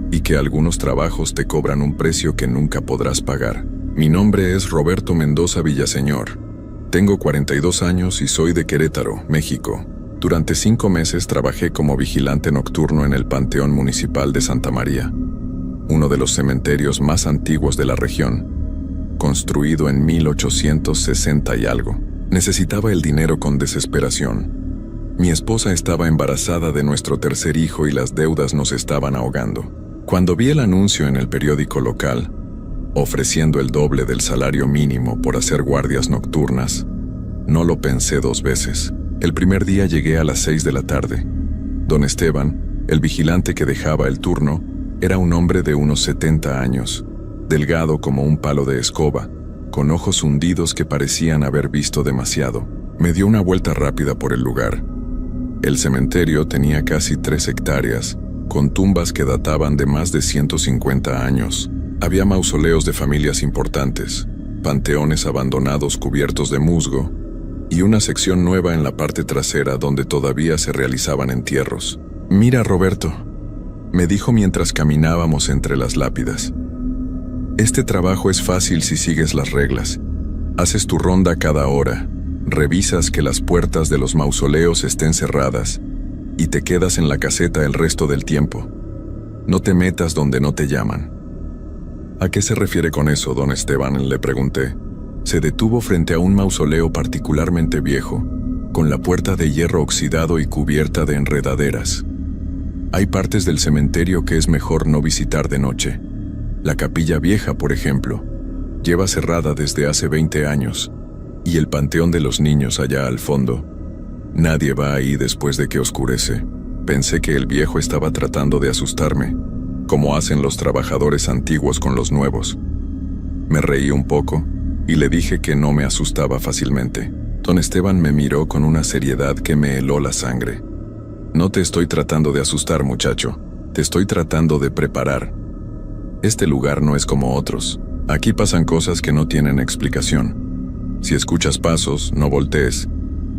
y que algunos trabajos te cobran un precio que nunca podrás pagar. Mi nombre es Roberto Mendoza Villaseñor. Tengo 42 años y soy de Querétaro, México. Durante 5 meses trabajé como vigilante nocturno en el Panteón Municipal de Santa María, uno de los cementerios más antiguos de la región, construido en 1860 y algo. Necesitaba el dinero con desesperación. Mi esposa estaba embarazada de nuestro tercer hijo y las deudas nos estaban ahogando. Cuando vi el anuncio en el periódico local, ofreciendo el doble del salario mínimo por hacer guardias nocturnas, no lo pensé 2 veces. El primer día llegué a las 6 de la tarde. Don Esteban, el vigilante que dejaba el turno, era un hombre de unos 70 años, delgado como un palo de escoba, con ojos hundidos que parecían haber visto demasiado. Me dio una vuelta rápida por el lugar. El cementerio tenía casi 3 hectáreas, con tumbas que databan de más de 150 años. Había mausoleos de familias importantes, panteones abandonados cubiertos de musgo, y una sección nueva en la parte trasera donde todavía se realizaban entierros. «Mira, Roberto», me dijo mientras caminábamos entre las lápidas. «Este trabajo es fácil si sigues las reglas. Haces tu ronda cada hora, revisas que las puertas de los mausoleos estén cerradas, y te quedas en la caseta el resto del tiempo. No te metas donde no te llaman». «¿A qué se refiere con eso, don Esteban?», le pregunté. Se detuvo frente a un mausoleo particularmente viejo, con la puerta de hierro oxidado y cubierta de enredaderas. Hay partes del cementerio que es mejor no visitar de noche. La capilla vieja, por ejemplo, lleva cerrada desde hace 20 años, y el panteón de los niños allá al fondo. Nadie va ahí después de que oscurece. Pensé que el viejo estaba tratando de asustarme, como hacen los trabajadores antiguos con los nuevos. Me reí un poco y le dije que no me asustaba fácilmente. Don Esteban me miró con una seriedad que me heló la sangre. «No te estoy tratando de asustar, muchacho. Te estoy tratando de preparar. Este lugar no es como otros. Aquí pasan cosas que no tienen explicación. Si escuchas pasos, no voltees.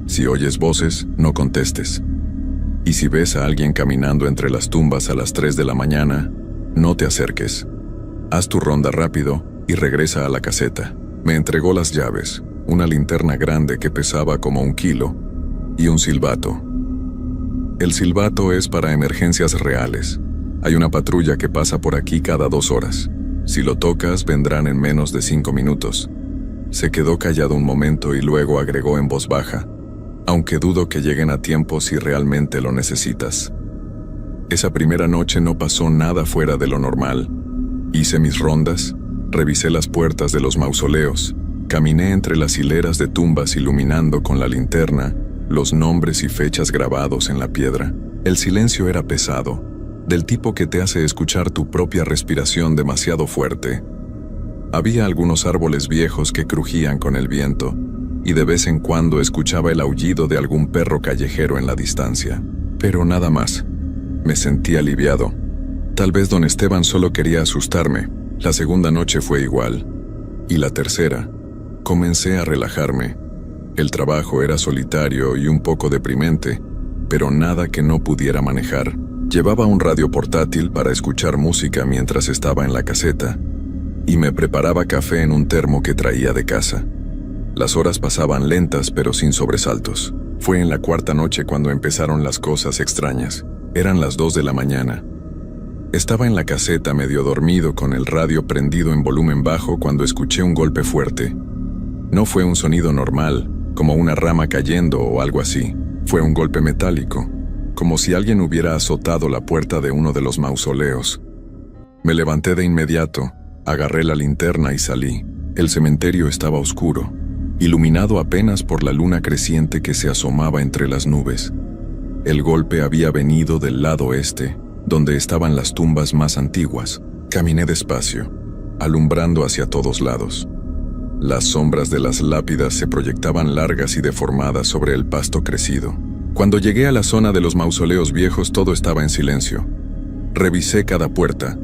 Si oyes voces, no contestes. Y si ves a alguien caminando entre las tumbas a las 3 de la mañana, no te acerques. Haz tu ronda rápido y regresa a la caseta. Me entregó las llaves, una linterna grande que pesaba como 1 kilo y un silbato. El silbato es para emergencias reales. Hay una patrulla que pasa por aquí cada 2 horas. Si lo tocas, vendrán en menos de 5 minutos. Se quedó callado un momento y luego agregó en voz baja: aunque dudo que lleguen a tiempo si realmente lo necesitas. Esa primera noche no pasó nada fuera de lo normal. Hice mis rondas, revisé las puertas de los mausoleos, caminé entre las hileras de tumbas iluminando con la linterna los nombres y fechas grabados en la piedra. El silencio era pesado, del tipo que te hace escuchar tu propia respiración demasiado fuerte. Había algunos árboles viejos que crujían con el viento, y de vez en cuando escuchaba el aullido de algún perro callejero en la distancia. Pero nada más. Me sentí aliviado. Tal vez don Esteban solo quería asustarme. La segunda noche fue igual. Y la tercera. Comencé a relajarme. El trabajo era solitario y un poco deprimente, pero nada que no pudiera manejar. Llevaba un radio portátil para escuchar música mientras estaba en la caseta, y me preparaba café en un termo que traía de casa. Las horas pasaban lentas pero sin sobresaltos. Fue en la 4ª noche cuando empezaron las cosas extrañas. Eran las 2 de la mañana. Estaba en la caseta medio dormido con el radio prendido en volumen bajo cuando escuché un golpe fuerte. No fue un sonido normal, como una rama cayendo o algo así. Fue un golpe metálico, como si alguien hubiera azotado la puerta de uno de los mausoleos. Me levanté de inmediato, agarré la linterna y salí. El cementerio estaba oscuro, iluminado apenas por la luna creciente que se asomaba entre las nubes. El golpe había venido del lado este, donde estaban las tumbas más antiguas. Caminé despacio, alumbrando hacia todos lados. Las sombras de las lápidas se proyectaban largas y deformadas sobre el pasto crecido. Cuando llegué a la zona de los mausoleos viejos, todo estaba en silencio. Revisé cada puerta.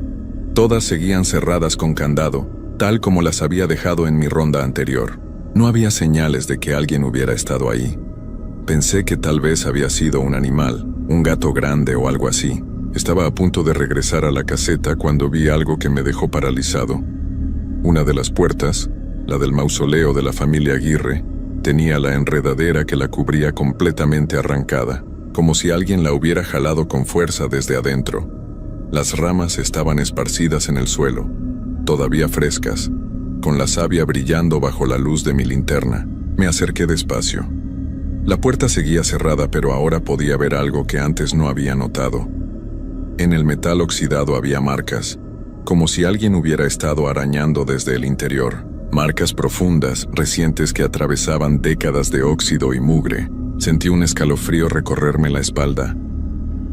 Todas seguían cerradas con candado, tal como las había dejado en mi ronda anterior. No había señales de que alguien hubiera estado ahí. Pensé que tal vez había sido un animal, un gato grande o algo así. Estaba a punto de regresar a la caseta cuando vi algo que me dejó paralizado. Una de las puertas, la del mausoleo de la familia Aguirre, tenía la enredadera que la cubría completamente arrancada, como si alguien la hubiera jalado con fuerza desde adentro. Las ramas estaban esparcidas en el suelo, todavía frescas, con la savia brillando bajo la luz de mi linterna. Me acerqué despacio. La puerta seguía cerrada, pero ahora podía ver algo que antes no había notado. En el metal oxidado había marcas, como si alguien hubiera estado arañando desde el interior. Marcas profundas, recientes que atravesaban décadas de óxido y mugre. Sentí un escalofrío recorrerme la espalda.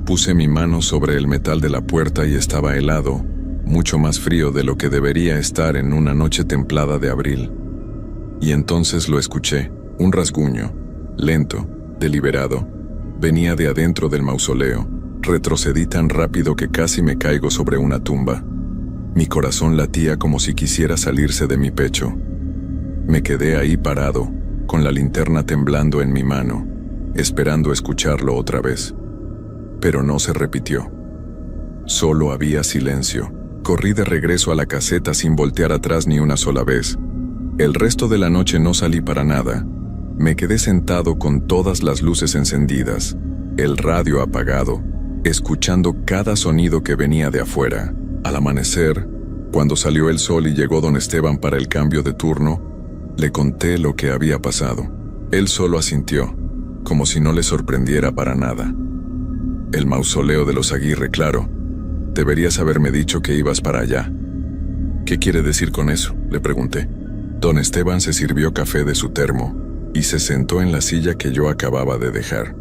Puse mi mano sobre el metal de la puerta y estaba helado, mucho más frío de lo que debería estar en una noche templada de abril. Y entonces lo escuché, un rasguño, lento, deliberado. Venía de adentro del mausoleo. Retrocedí tan rápido que casi me caigo sobre una tumba. Mi corazón latía como si quisiera salirse de mi pecho. Me quedé ahí parado, con la linterna temblando en mi mano, esperando escucharlo otra vez. Pero no se repitió. Solo había silencio. Corrí de regreso a la caseta sin voltear atrás ni una sola vez. El resto de la noche no salí para nada. Me quedé sentado con todas las luces encendidas, el radio apagado, escuchando cada sonido que venía de afuera. Al amanecer, cuando salió el sol y llegó don Esteban para el cambio de turno, le conté lo que había pasado. Él solo asintió, como si no le sorprendiera para nada. El mausoleo de los Aguirre, claro. Deberías haberme dicho que ibas para allá. ¿Qué quiere decir con eso?, le pregunté. Don Esteban se sirvió café de su termo y se sentó en la silla que yo acababa de dejar.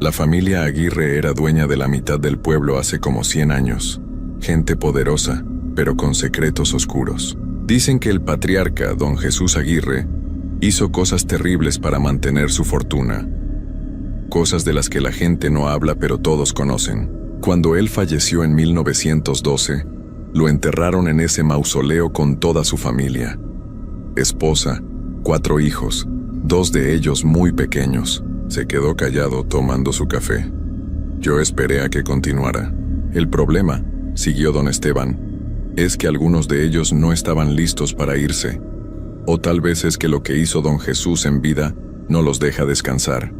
La familia Aguirre era dueña de la mitad del pueblo hace como 100 años. Gente poderosa, pero con secretos oscuros. Dicen que el patriarca, don Jesús Aguirre, hizo cosas terribles para mantener su fortuna. Cosas de las que la gente no habla pero todos conocen. Cuando él falleció en 1912, lo enterraron en ese mausoleo con toda su familia. Esposa, 4 hijos, 2 de ellos muy pequeños. Se quedó callado tomando su café. Yo esperé a que continuara. El problema, siguió don Esteban, es que algunos de ellos no estaban listos para irse. O tal vez es que lo que hizo don Jesús en vida no los deja descansar.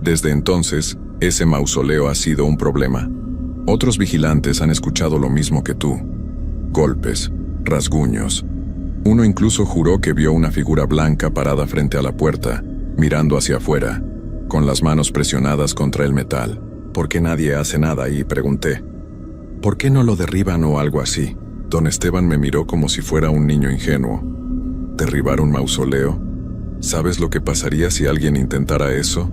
Desde entonces, ese mausoleo ha sido un problema. Otros vigilantes han escuchado lo mismo que tú. Golpes, rasguños. Uno incluso juró que vio una figura blanca parada frente a la puerta, mirando hacia afuera, con las manos presionadas contra el metal. ¿Por qué nadie hace nada? Y pregunté. ¿Por qué no lo derriban o algo así? Don Esteban me miró como si fuera un niño ingenuo. ¿Derribar un mausoleo? ¿Sabes lo que pasaría si alguien intentara eso?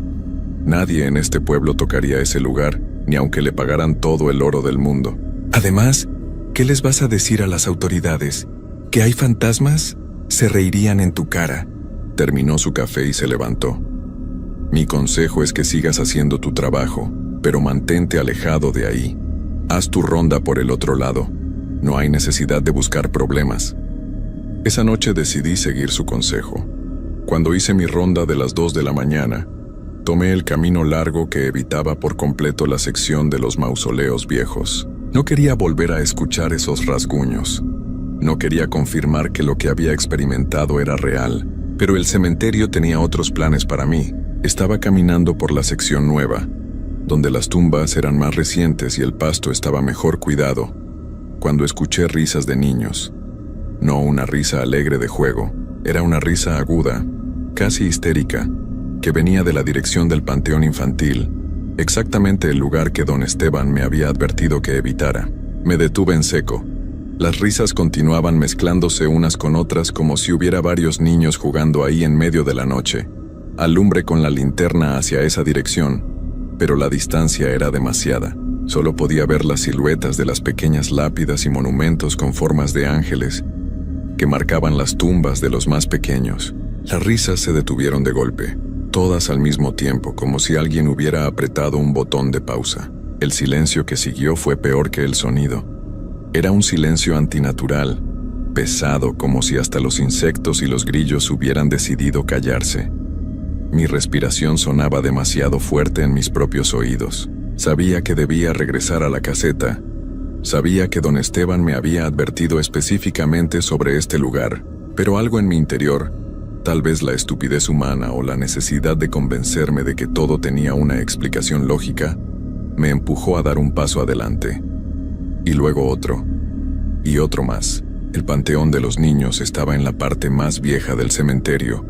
Nadie en este pueblo tocaría ese lugar, ni aunque le pagaran todo el oro del mundo. Además, ¿qué les vas a decir a las autoridades? ¿Que hay fantasmas? Se reirían en tu cara. Terminó su café y se levantó. Mi consejo es que sigas haciendo tu trabajo, pero mantente alejado de ahí. Haz tu ronda por el otro lado. No hay necesidad de buscar problemas. Esa noche decidí seguir su consejo. Cuando hice mi ronda de las 2 de la mañana, tomé el camino largo que evitaba por completo la sección de los mausoleos viejos. No quería volver a escuchar esos rasguños. No quería confirmar que lo que había experimentado era real, pero el cementerio tenía otros planes para mí. Estaba caminando por la sección nueva, donde las tumbas eran más recientes y el pasto estaba mejor cuidado, cuando escuché risas de niños. No una risa alegre de juego, era una risa aguda, casi histérica, que venía de la dirección del panteón infantil, exactamente el lugar que don Esteban me había advertido que evitara. Me detuve en seco. Las risas continuaban mezclándose unas con otras como si hubiera varios niños jugando ahí en medio de la noche. Alumbré con la linterna hacia esa dirección, pero la distancia era demasiada. Solo podía ver las siluetas de las pequeñas lápidas y monumentos con formas de ángeles que marcaban las tumbas de los más pequeños. Las risas se detuvieron de golpe, todas al mismo tiempo, como si alguien hubiera apretado un botón de pausa. El silencio que siguió fue peor que el sonido. Era un silencio antinatural, pesado, como si hasta los insectos y los grillos hubieran decidido callarse. Mi respiración sonaba demasiado fuerte en mis propios oídos. Sabía que debía regresar a la caseta. Sabía que don Esteban me había advertido específicamente sobre este lugar, pero algo en mi interior, tal vez la estupidez humana o la necesidad de convencerme de que todo tenía una explicación lógica, me empujó a dar un paso adelante. Y luego otro. Y otro más. El panteón de los niños estaba en la parte más vieja del cementerio,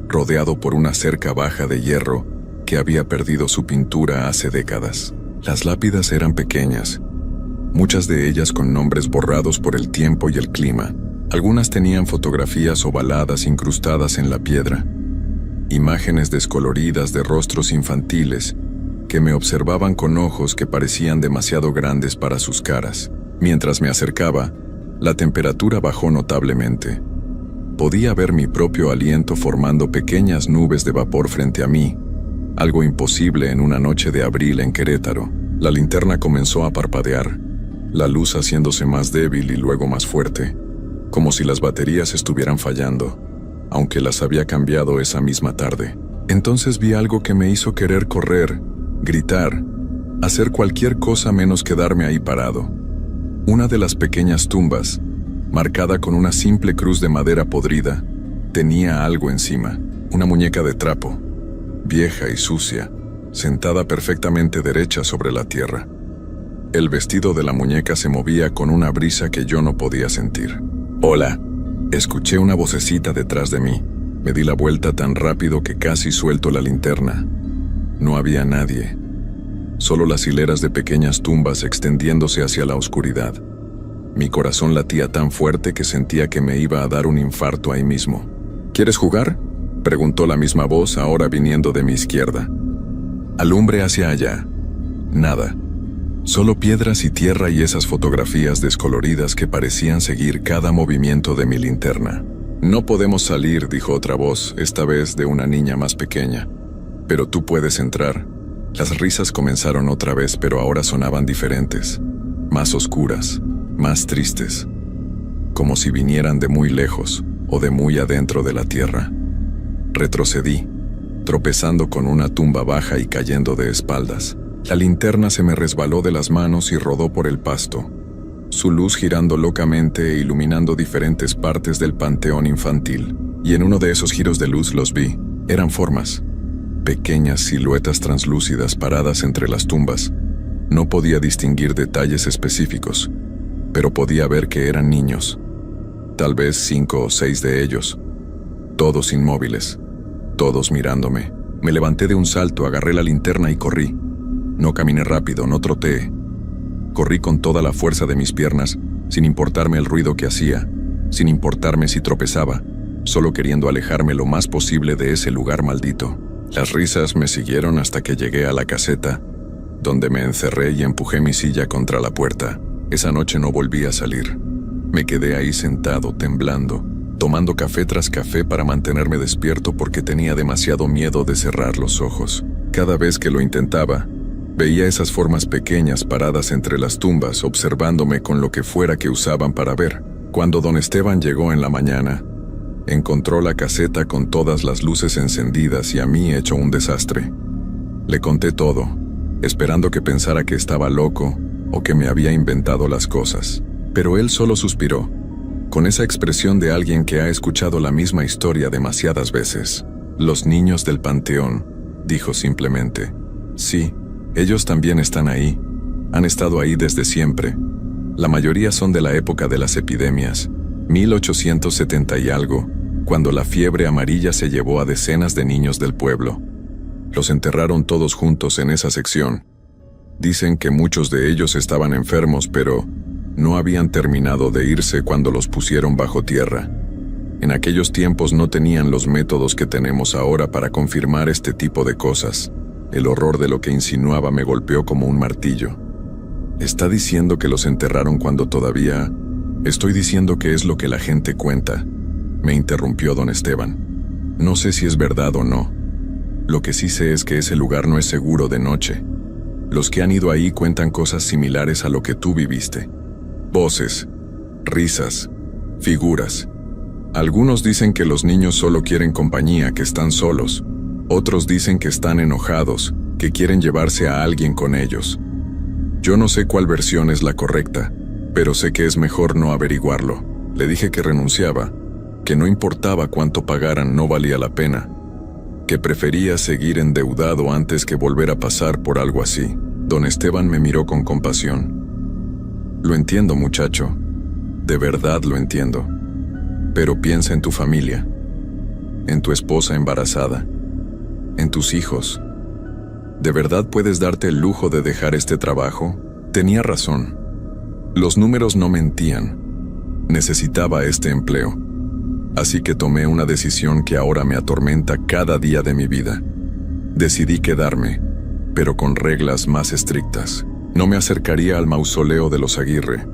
rodeado por una cerca baja de hierro que había perdido su pintura hace décadas. Las lápidas eran pequeñas, muchas de ellas con nombres borrados por el tiempo y el clima. Algunas tenían fotografías ovaladas incrustadas en la piedra, imágenes descoloridas de rostros infantiles que me observaban con ojos que parecían demasiado grandes para sus caras. Mientras me acercaba, la temperatura bajó notablemente. Podía ver mi propio aliento formando pequeñas nubes de vapor frente a mí, algo imposible en una noche de abril en Querétaro. La linterna comenzó a parpadear, la luz haciéndose más débil y luego más fuerte, como si las baterías estuvieran fallando, aunque las había cambiado esa misma tarde. Entonces vi algo que me hizo querer correr, gritar, hacer cualquier cosa menos quedarme ahí parado. Una de las pequeñas tumbas, marcada con una simple cruz de madera podrida, tenía algo encima, una muñeca de trapo, vieja y sucia, sentada perfectamente derecha sobre la tierra. El vestido de la muñeca se movía con una brisa que yo no podía sentir. «Hola», escuché una vocecita detrás de mí. Me di la vuelta tan rápido que casi suelto la linterna. No había nadie, solo las hileras de pequeñas tumbas extendiéndose hacia la oscuridad. Mi corazón latía tan fuerte que sentía que me iba a dar un infarto ahí mismo. «¿Quieres jugar?», preguntó la misma voz, ahora viniendo de mi izquierda. Alumbré hacia allá. Nada. Solo piedras y tierra y esas fotografías descoloridas que parecían seguir cada movimiento de mi linterna. «No podemos salir», dijo otra voz, esta vez de una niña más pequeña. «Pero tú puedes entrar». Las risas comenzaron otra vez, pero ahora sonaban diferentes, más oscuras, más tristes, como si vinieran de muy lejos o de muy adentro de la tierra. Retrocedí, tropezando con una tumba baja y cayendo de espaldas. La linterna se me resbaló de las manos y rodó por el pasto, su luz girando locamente e iluminando diferentes partes del panteón infantil. Y en uno de esos giros de luz los vi. Eran formas, pequeñas siluetas translúcidas paradas entre las tumbas. No podía distinguir detalles específicos, pero podía ver que eran niños. Tal vez 5 o 6 de ellos. Todos inmóviles, todos mirándome. Me levanté de un salto, agarré la linterna y corrí. No caminé rápido, no troteé. Corrí con toda la fuerza de mis piernas, sin importarme el ruido que hacía, sin importarme si tropezaba, solo queriendo alejarme lo más posible de ese lugar maldito. Las risas me siguieron hasta que llegué a la caseta, donde me encerré y empujé mi silla contra la puerta. Esa noche no volví a salir. Me quedé ahí sentado, temblando, tomando café tras café para mantenerme despierto porque tenía demasiado miedo de cerrar los ojos. Cada vez que lo intentaba, veía esas formas pequeñas paradas entre las tumbas, observándome con lo que fuera que usaban para ver. Cuando don Esteban llegó en la mañana, encontró la caseta con todas las luces encendidas y a mí hecho un desastre. Le conté todo, esperando que pensara que estaba loco o que me había inventado las cosas. Pero él solo suspiró, con esa expresión de alguien que ha escuchado la misma historia demasiadas veces. Los niños del panteón, dijo simplemente. Sí, ellos también están ahí. Han estado ahí desde siempre. La mayoría son de la época de las epidemias, 1870 y algo, cuando la fiebre amarilla se llevó a decenas de niños del pueblo. Los enterraron todos juntos en esa sección. Dicen que muchos de ellos estaban enfermos, pero no habían terminado de irse cuando los pusieron bajo tierra. En aquellos tiempos no tenían los métodos que tenemos ahora para confirmar este tipo de cosas. El horror de lo que insinuaba me golpeó como un martillo. ¿Está diciendo que los enterraron cuando todavía...? Estoy diciendo que es lo que la gente cuenta, me interrumpió don Esteban. No sé si es verdad o no. Lo que sí sé es que ese lugar no es seguro de noche. Los que han ido ahí cuentan cosas similares a lo que tú viviste. Voces, risas, figuras. Algunos dicen que los niños solo quieren compañía, que están solos. Otros dicen que están enojados, que quieren llevarse a alguien con ellos. Yo no sé cuál versión es la correcta, pero sé que es mejor no averiguarlo. Le dije que renunciaba, que no importaba cuánto pagaran, no valía la pena, que prefería seguir endeudado antes que volver a pasar por algo así. Don Esteban me miró con compasión. Lo entiendo, muchacho, de verdad lo entiendo, pero piensa en tu familia, en tu esposa embarazada, en tus hijos. ¿De verdad puedes darte el lujo de dejar este trabajo? Tenía razón. Los números no mentían. Necesitaba este empleo. Así que tomé una decisión que ahora me atormenta cada día de mi vida. Decidí quedarme, pero con reglas más estrictas. No me acercaría al mausoleo de los Aguirre.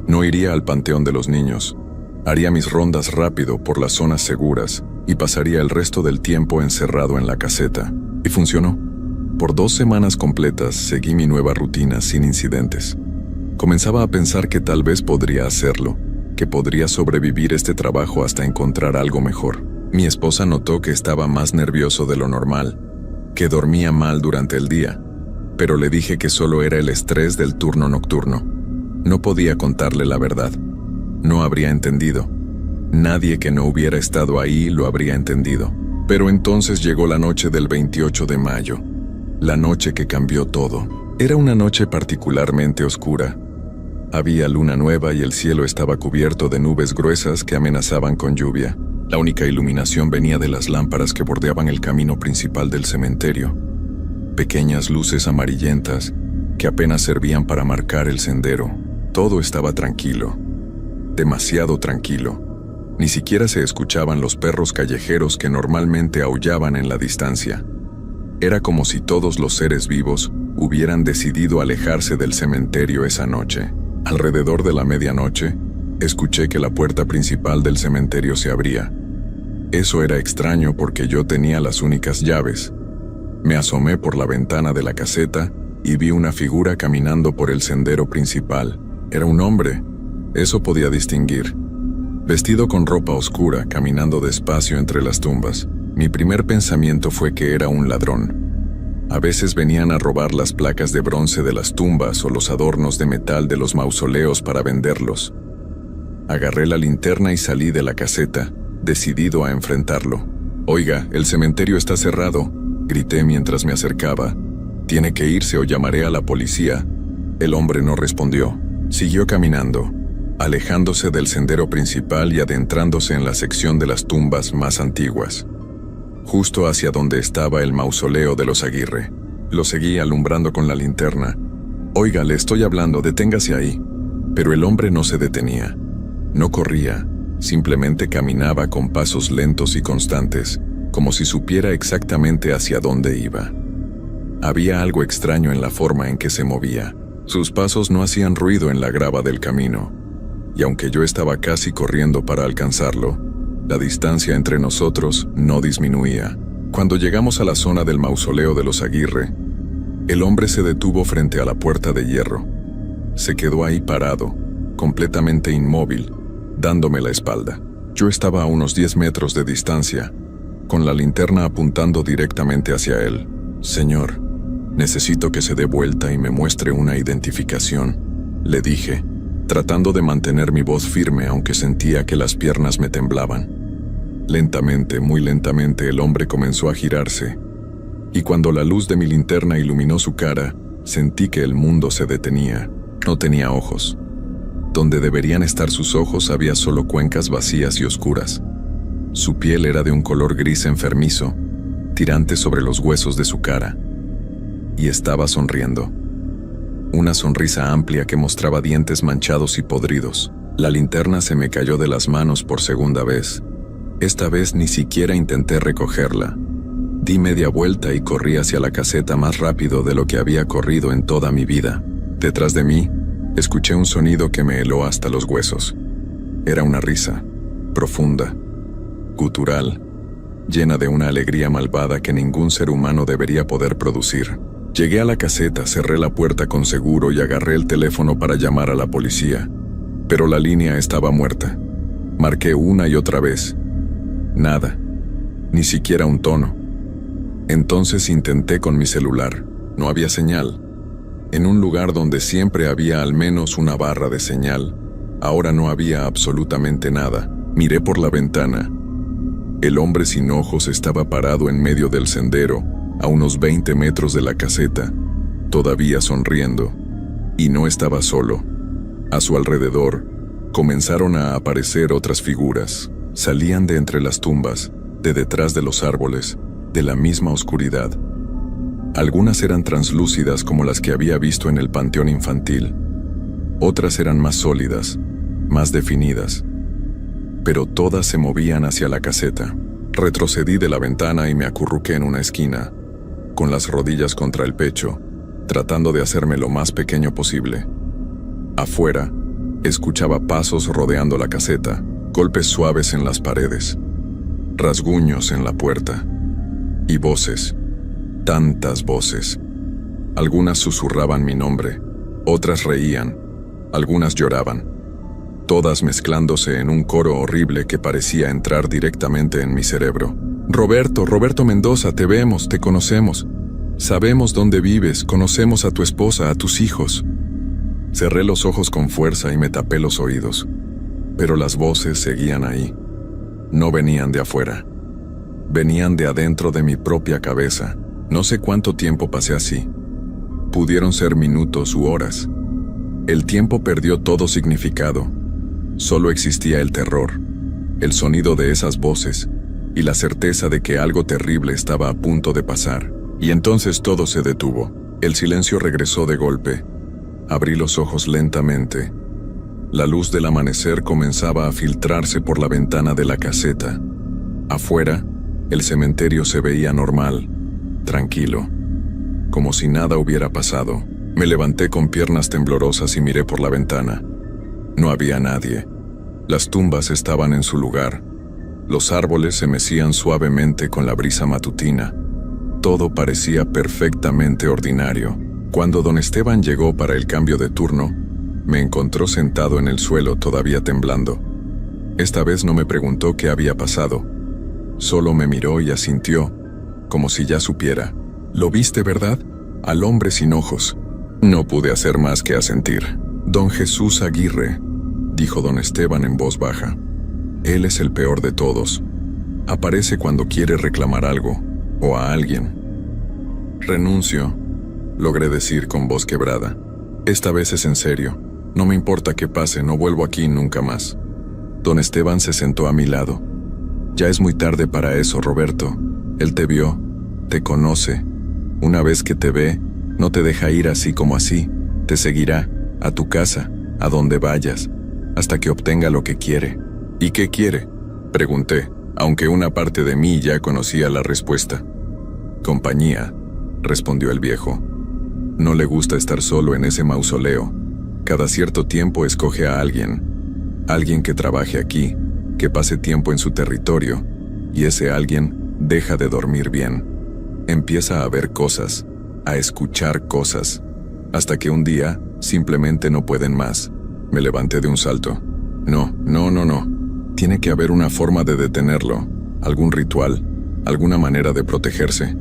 No iría al panteón de los niños. Haría mis rondas rápido por las zonas seguras y pasaría el resto del tiempo encerrado en la caseta. Y funcionó. Por 2 semanas completas seguí mi nueva rutina sin incidentes. Comenzaba a pensar que tal vez podría hacerlo, que podría sobrevivir este trabajo hasta encontrar algo mejor. Mi esposa notó que estaba más nervioso de lo normal, que dormía mal durante el día, pero le dije que solo era el estrés del turno nocturno. No podía contarle la verdad. No habría entendido. Nadie que no hubiera estado ahí lo habría entendido. Pero entonces llegó la noche del 28 de mayo, la noche que cambió todo. Era una noche particularmente oscura. Había luna nueva y el cielo estaba cubierto de nubes gruesas que amenazaban con lluvia. La única iluminación venía de las lámparas que bordeaban el camino principal del cementerio. Pequeñas luces amarillentas que apenas servían para marcar el sendero. Todo estaba tranquilo. Demasiado tranquilo. Ni siquiera se escuchaban los perros callejeros que normalmente aullaban en la distancia. Era como si todos los seres vivos hubieran decidido alejarse del cementerio esa noche. Alrededor de la medianoche, escuché que la puerta principal del cementerio se abría. Eso era extraño porque yo tenía las únicas llaves. Me asomé por la ventana de la caseta y vi una figura caminando por el sendero principal. Era un hombre, eso podía distinguir. Vestido con ropa oscura, caminando despacio entre las tumbas. Mi primer pensamiento fue que era un ladrón. A veces venían a robar las placas de bronce de las tumbas o los adornos de metal de los mausoleos para venderlos. Agarré la linterna y salí de la caseta, decidido a enfrentarlo. «Oiga, el cementerio está cerrado», grité mientras me acercaba. «Tiene que irse o llamaré a la policía». El hombre no respondió. Siguió caminando, alejándose del sendero principal y adentrándose en la sección de las tumbas más antiguas, justo hacia donde estaba el mausoleo de los Aguirre. Lo seguí alumbrando con la linterna. «Oiga, le estoy hablando, deténgase ahí». Pero el hombre no se detenía. No corría, simplemente caminaba con pasos lentos y constantes, como si supiera exactamente hacia dónde iba. Había algo extraño en la forma en que se movía. Sus pasos no hacían ruido en la grava del camino, y aunque yo estaba casi corriendo para alcanzarlo, la distancia entre nosotros no disminuía. Cuando llegamos a la zona del mausoleo de los Aguirre, el hombre se detuvo frente a la puerta de hierro. Se quedó ahí parado, completamente inmóvil, dándome la espalda. Yo estaba a unos 10 metros de distancia, con la linterna apuntando directamente hacia él. «Señor, necesito que se dé vuelta y me muestre una identificación», le dije, tratando de mantener mi voz firme aunque sentía que las piernas me temblaban. Lentamente, muy lentamente, el hombre comenzó a girarse, y cuando la luz de mi linterna iluminó su cara, sentí que el mundo se detenía. No tenía ojos. Donde deberían estar sus ojos había solo cuencas vacías y oscuras. Su piel era de un color gris enfermizo, tirante sobre los huesos de su cara, y estaba sonriendo. Una sonrisa amplia que mostraba dientes manchados y podridos. La linterna se me cayó de las manos por segunda vez. Esta vez ni siquiera intenté recogerla. Di media vuelta y corrí hacia la caseta más rápido de lo que había corrido en toda mi vida. Detrás de mí, escuché un sonido que me heló hasta los huesos. Era una risa, profunda, gutural, llena de una alegría malvada que ningún ser humano debería poder producir. Llegué a la caseta, cerré la puerta con seguro y agarré el teléfono para llamar a la policía. Pero la línea estaba muerta. Marqué una y otra vez. Nada, ni siquiera un tono. Entonces intenté con mi celular. No había señal. En un lugar donde siempre había al menos una barra de señal, ahora no había absolutamente nada. Miré por la ventana. El hombre sin ojos estaba parado en medio del sendero, a unos 20 metros de la caseta, todavía sonriendo. Y no estaba solo. A su alrededor, comenzaron a aparecer otras figuras. Salían de entre las tumbas, de detrás de los árboles, de la misma oscuridad. Algunas eran translúcidas como las que había visto en el panteón infantil. Otras eran más sólidas, más definidas. Pero todas se movían hacia la caseta. Retrocedí de la ventana y me acurruqué en una esquina, con las rodillas contra el pecho, tratando de hacerme lo más pequeño posible. Afuera, escuchaba pasos rodeando la caseta, golpes suaves en las paredes, rasguños en la puerta, y voces, tantas voces. Algunas susurraban mi nombre, otras reían, algunas lloraban, todas mezclándose en un coro horrible que parecía entrar directamente en mi cerebro. «Roberto, Roberto Mendoza, te vemos, te conocemos. Sabemos dónde vives, conocemos a tu esposa, a tus hijos». Cerré los ojos con fuerza y me tapé los oídos. Pero las voces seguían ahí. No venían de afuera. Venían de adentro de mi propia cabeza. No sé cuánto tiempo pasé así. Pudieron ser minutos u horas. El tiempo perdió todo significado. Solo existía el terror, el sonido de esas voces y la certeza de que algo terrible estaba a punto de pasar. Y entonces todo se detuvo. El silencio regresó de golpe. Abrí los ojos lentamente. La luz del amanecer comenzaba a filtrarse por la ventana de la caseta. Afuera, el cementerio se veía normal, tranquilo, como si nada hubiera pasado. Me levanté con piernas temblorosas y miré por la ventana. No había nadie. Las tumbas estaban en su lugar. Los árboles se mecían suavemente con la brisa matutina. Todo parecía perfectamente ordinario. Cuando don Esteban llegó para el cambio de turno, me encontró sentado en el suelo todavía temblando. Esta vez no me preguntó qué había pasado. Solo me miró y asintió, como si ya supiera. Lo viste, ¿verdad? Al hombre sin ojos. No pude hacer más que asentir. Don Jesús Aguirre, dijo don Esteban en voz baja. Él es el peor de todos. Aparece cuando quiere reclamar algo, o a alguien. Renuncio, logré decir con voz quebrada. Esta vez es en serio. No me importa qué pase, no vuelvo aquí nunca más. Don Esteban se sentó a mi lado. Ya es muy tarde para eso, Roberto. Él te vio, te conoce. Una vez que te ve, no te deja ir así como así. Te seguirá, a tu casa, a donde vayas, hasta que obtenga lo que quiere. ¿Y qué quiere?, pregunté, aunque una parte de mí ya conocía la respuesta. Compañía, respondió el viejo. No le gusta estar solo en ese mausoleo. Cada cierto tiempo escoge a alguien que trabaje aquí, que pase tiempo en su territorio, y ese alguien deja de dormir bien. Empieza a ver cosas, a escuchar cosas, hasta que un día simplemente no pueden más. Me levanté de un salto. No. Tiene que haber una forma de detenerlo, algún ritual, alguna manera de protegerse.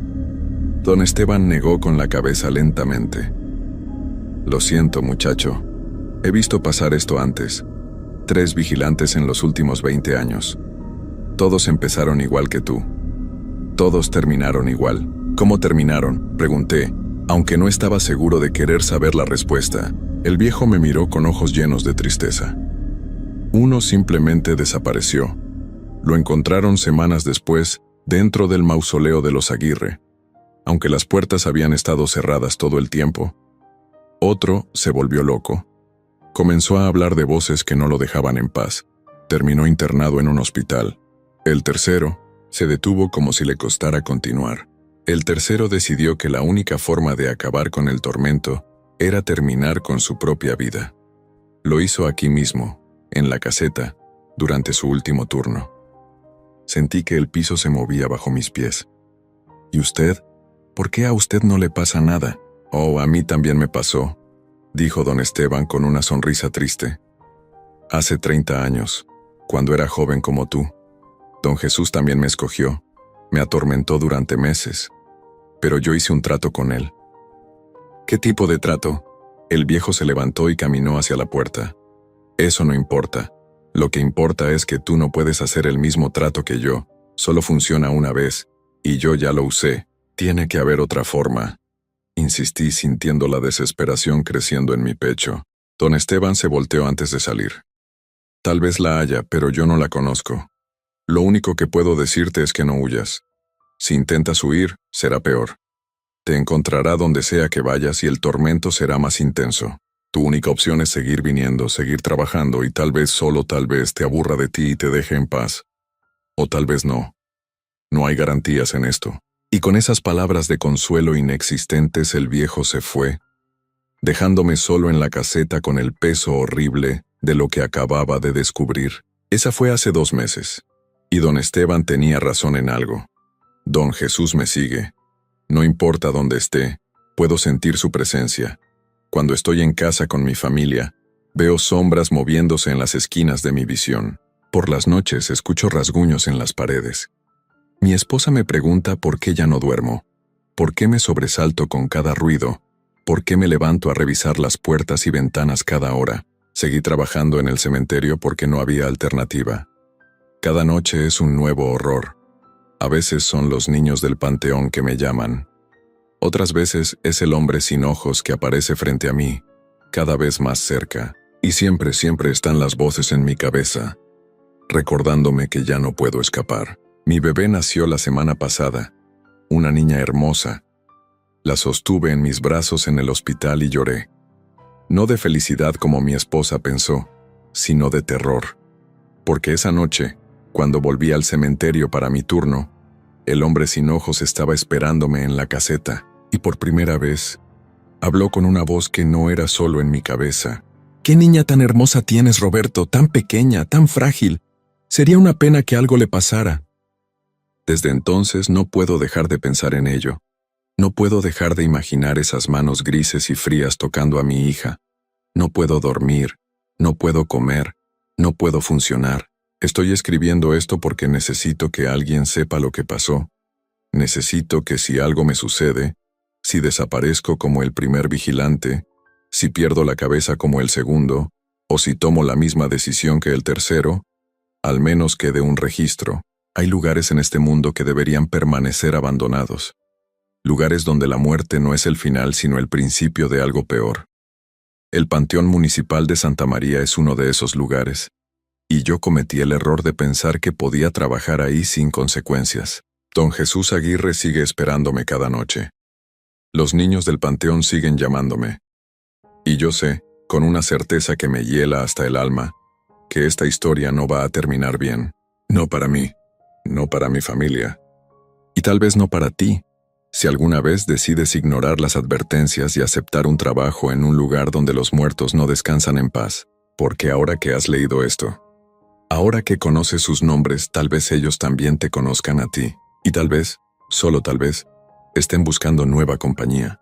Don Esteban negó con la cabeza lentamente. Lo siento, muchacho. He visto pasar esto antes. 3 vigilantes en los últimos 20 años. Todos empezaron igual que tú. Todos terminaron igual. ¿Cómo terminaron?, pregunté, aunque no estaba seguro de querer saber la respuesta. El viejo me miró con ojos llenos de tristeza. Uno simplemente desapareció. Lo encontraron semanas después, dentro del mausoleo de los Aguirre, aunque las puertas habían estado cerradas todo el tiempo. Otro se volvió loco. Comenzó a hablar de voces que no lo dejaban en paz. Terminó internado en un hospital. El tercero se detuvo como si le costara continuar. El tercero decidió que la única forma de acabar con el tormento era terminar con su propia vida. Lo hizo aquí mismo, en la caseta, durante su último turno. Sentí que el piso se movía bajo mis pies. ¿Y usted? ¿Por qué a usted no le pasa nada? Oh, a mí también me pasó, dijo don Esteban con una sonrisa triste. Hace 30 años, cuando era joven como tú, don Jesús también me escogió, me atormentó durante meses, pero yo hice un trato con él. ¿Qué tipo de trato? El viejo se levantó y caminó hacia la puerta. Eso no importa. Lo que importa es que tú no puedes hacer el mismo trato que yo. Solo funciona una vez, y yo ya lo usé. Tiene que haber otra forma. Insistí sintiendo la desesperación creciendo en mi pecho. Don Esteban se volteó antes de salir. Tal vez la haya, pero yo no la conozco. Lo único que puedo decirte es que no huyas. Si intentas huir, será peor. Te encontrará donde sea que vayas y el tormento será más intenso. Tu única opción es seguir viniendo, seguir trabajando y tal vez, solo tal vez, te aburra de ti y te deje en paz. O tal vez no. No hay garantías en esto. Y con esas palabras de consuelo inexistentes el viejo se fue, dejándome solo en la caseta con el peso horrible de lo que acababa de descubrir. Esa fue hace 2 meses. Y don Esteban tenía razón en algo. Don Jesús me sigue. No importa dónde esté, puedo sentir su presencia. Cuando estoy en casa con mi familia, veo sombras moviéndose en las esquinas de mi visión. Por las noches escucho rasguños en las paredes. Mi esposa me pregunta por qué ya no duermo, por qué me sobresalto con cada ruido, por qué me levanto a revisar las puertas y ventanas cada hora. Seguí trabajando en el cementerio porque no había alternativa. Cada noche es un nuevo horror. A veces son los niños del panteón que me llaman. Otras veces es el hombre sin ojos que aparece frente a mí, cada vez más cerca, y siempre están las voces en mi cabeza, recordándome que ya no puedo escapar. Mi bebé nació la semana pasada, una niña hermosa. La sostuve en mis brazos en el hospital y lloré. No de felicidad como mi esposa pensó, sino de terror. Porque esa noche, cuando volví al cementerio para mi turno, el hombre sin ojos estaba esperándome en la caseta, y por primera vez, habló con una voz que no era solo en mi cabeza. «¿Qué niña tan hermosa tienes, Roberto? Tan pequeña, tan frágil. Sería una pena que algo le pasara». Desde entonces no puedo dejar de pensar en ello. No puedo dejar de imaginar esas manos grises y frías tocando a mi hija. No puedo dormir, no puedo comer, no puedo funcionar. Estoy escribiendo esto porque necesito que alguien sepa lo que pasó. Necesito que si algo me sucede, Si desaparezco como el primer vigilante, si pierdo la cabeza como el segundo, o si tomo la misma decisión que el tercero, al menos quede un registro. Hay lugares en este mundo que deberían permanecer abandonados. Lugares donde la muerte no es el final sino el principio de algo peor. El Panteón Municipal de Santa María es uno de esos lugares, y yo cometí el error de pensar que podía trabajar ahí sin consecuencias. Don Jesús Aguirre sigue esperándome cada noche. Los niños del panteón siguen llamándome. Y yo sé, con una certeza que me hiela hasta el alma, que esta historia no va a terminar bien. No para mí, no para mi familia, y tal vez no para ti, si alguna vez decides ignorar las advertencias y aceptar un trabajo en un lugar donde los muertos no descansan en paz. Porque ahora que has leído esto, ahora que conoces sus nombres, tal vez ellos también te conozcan a ti, y tal vez, solo tal vez, estén buscando nueva compañía.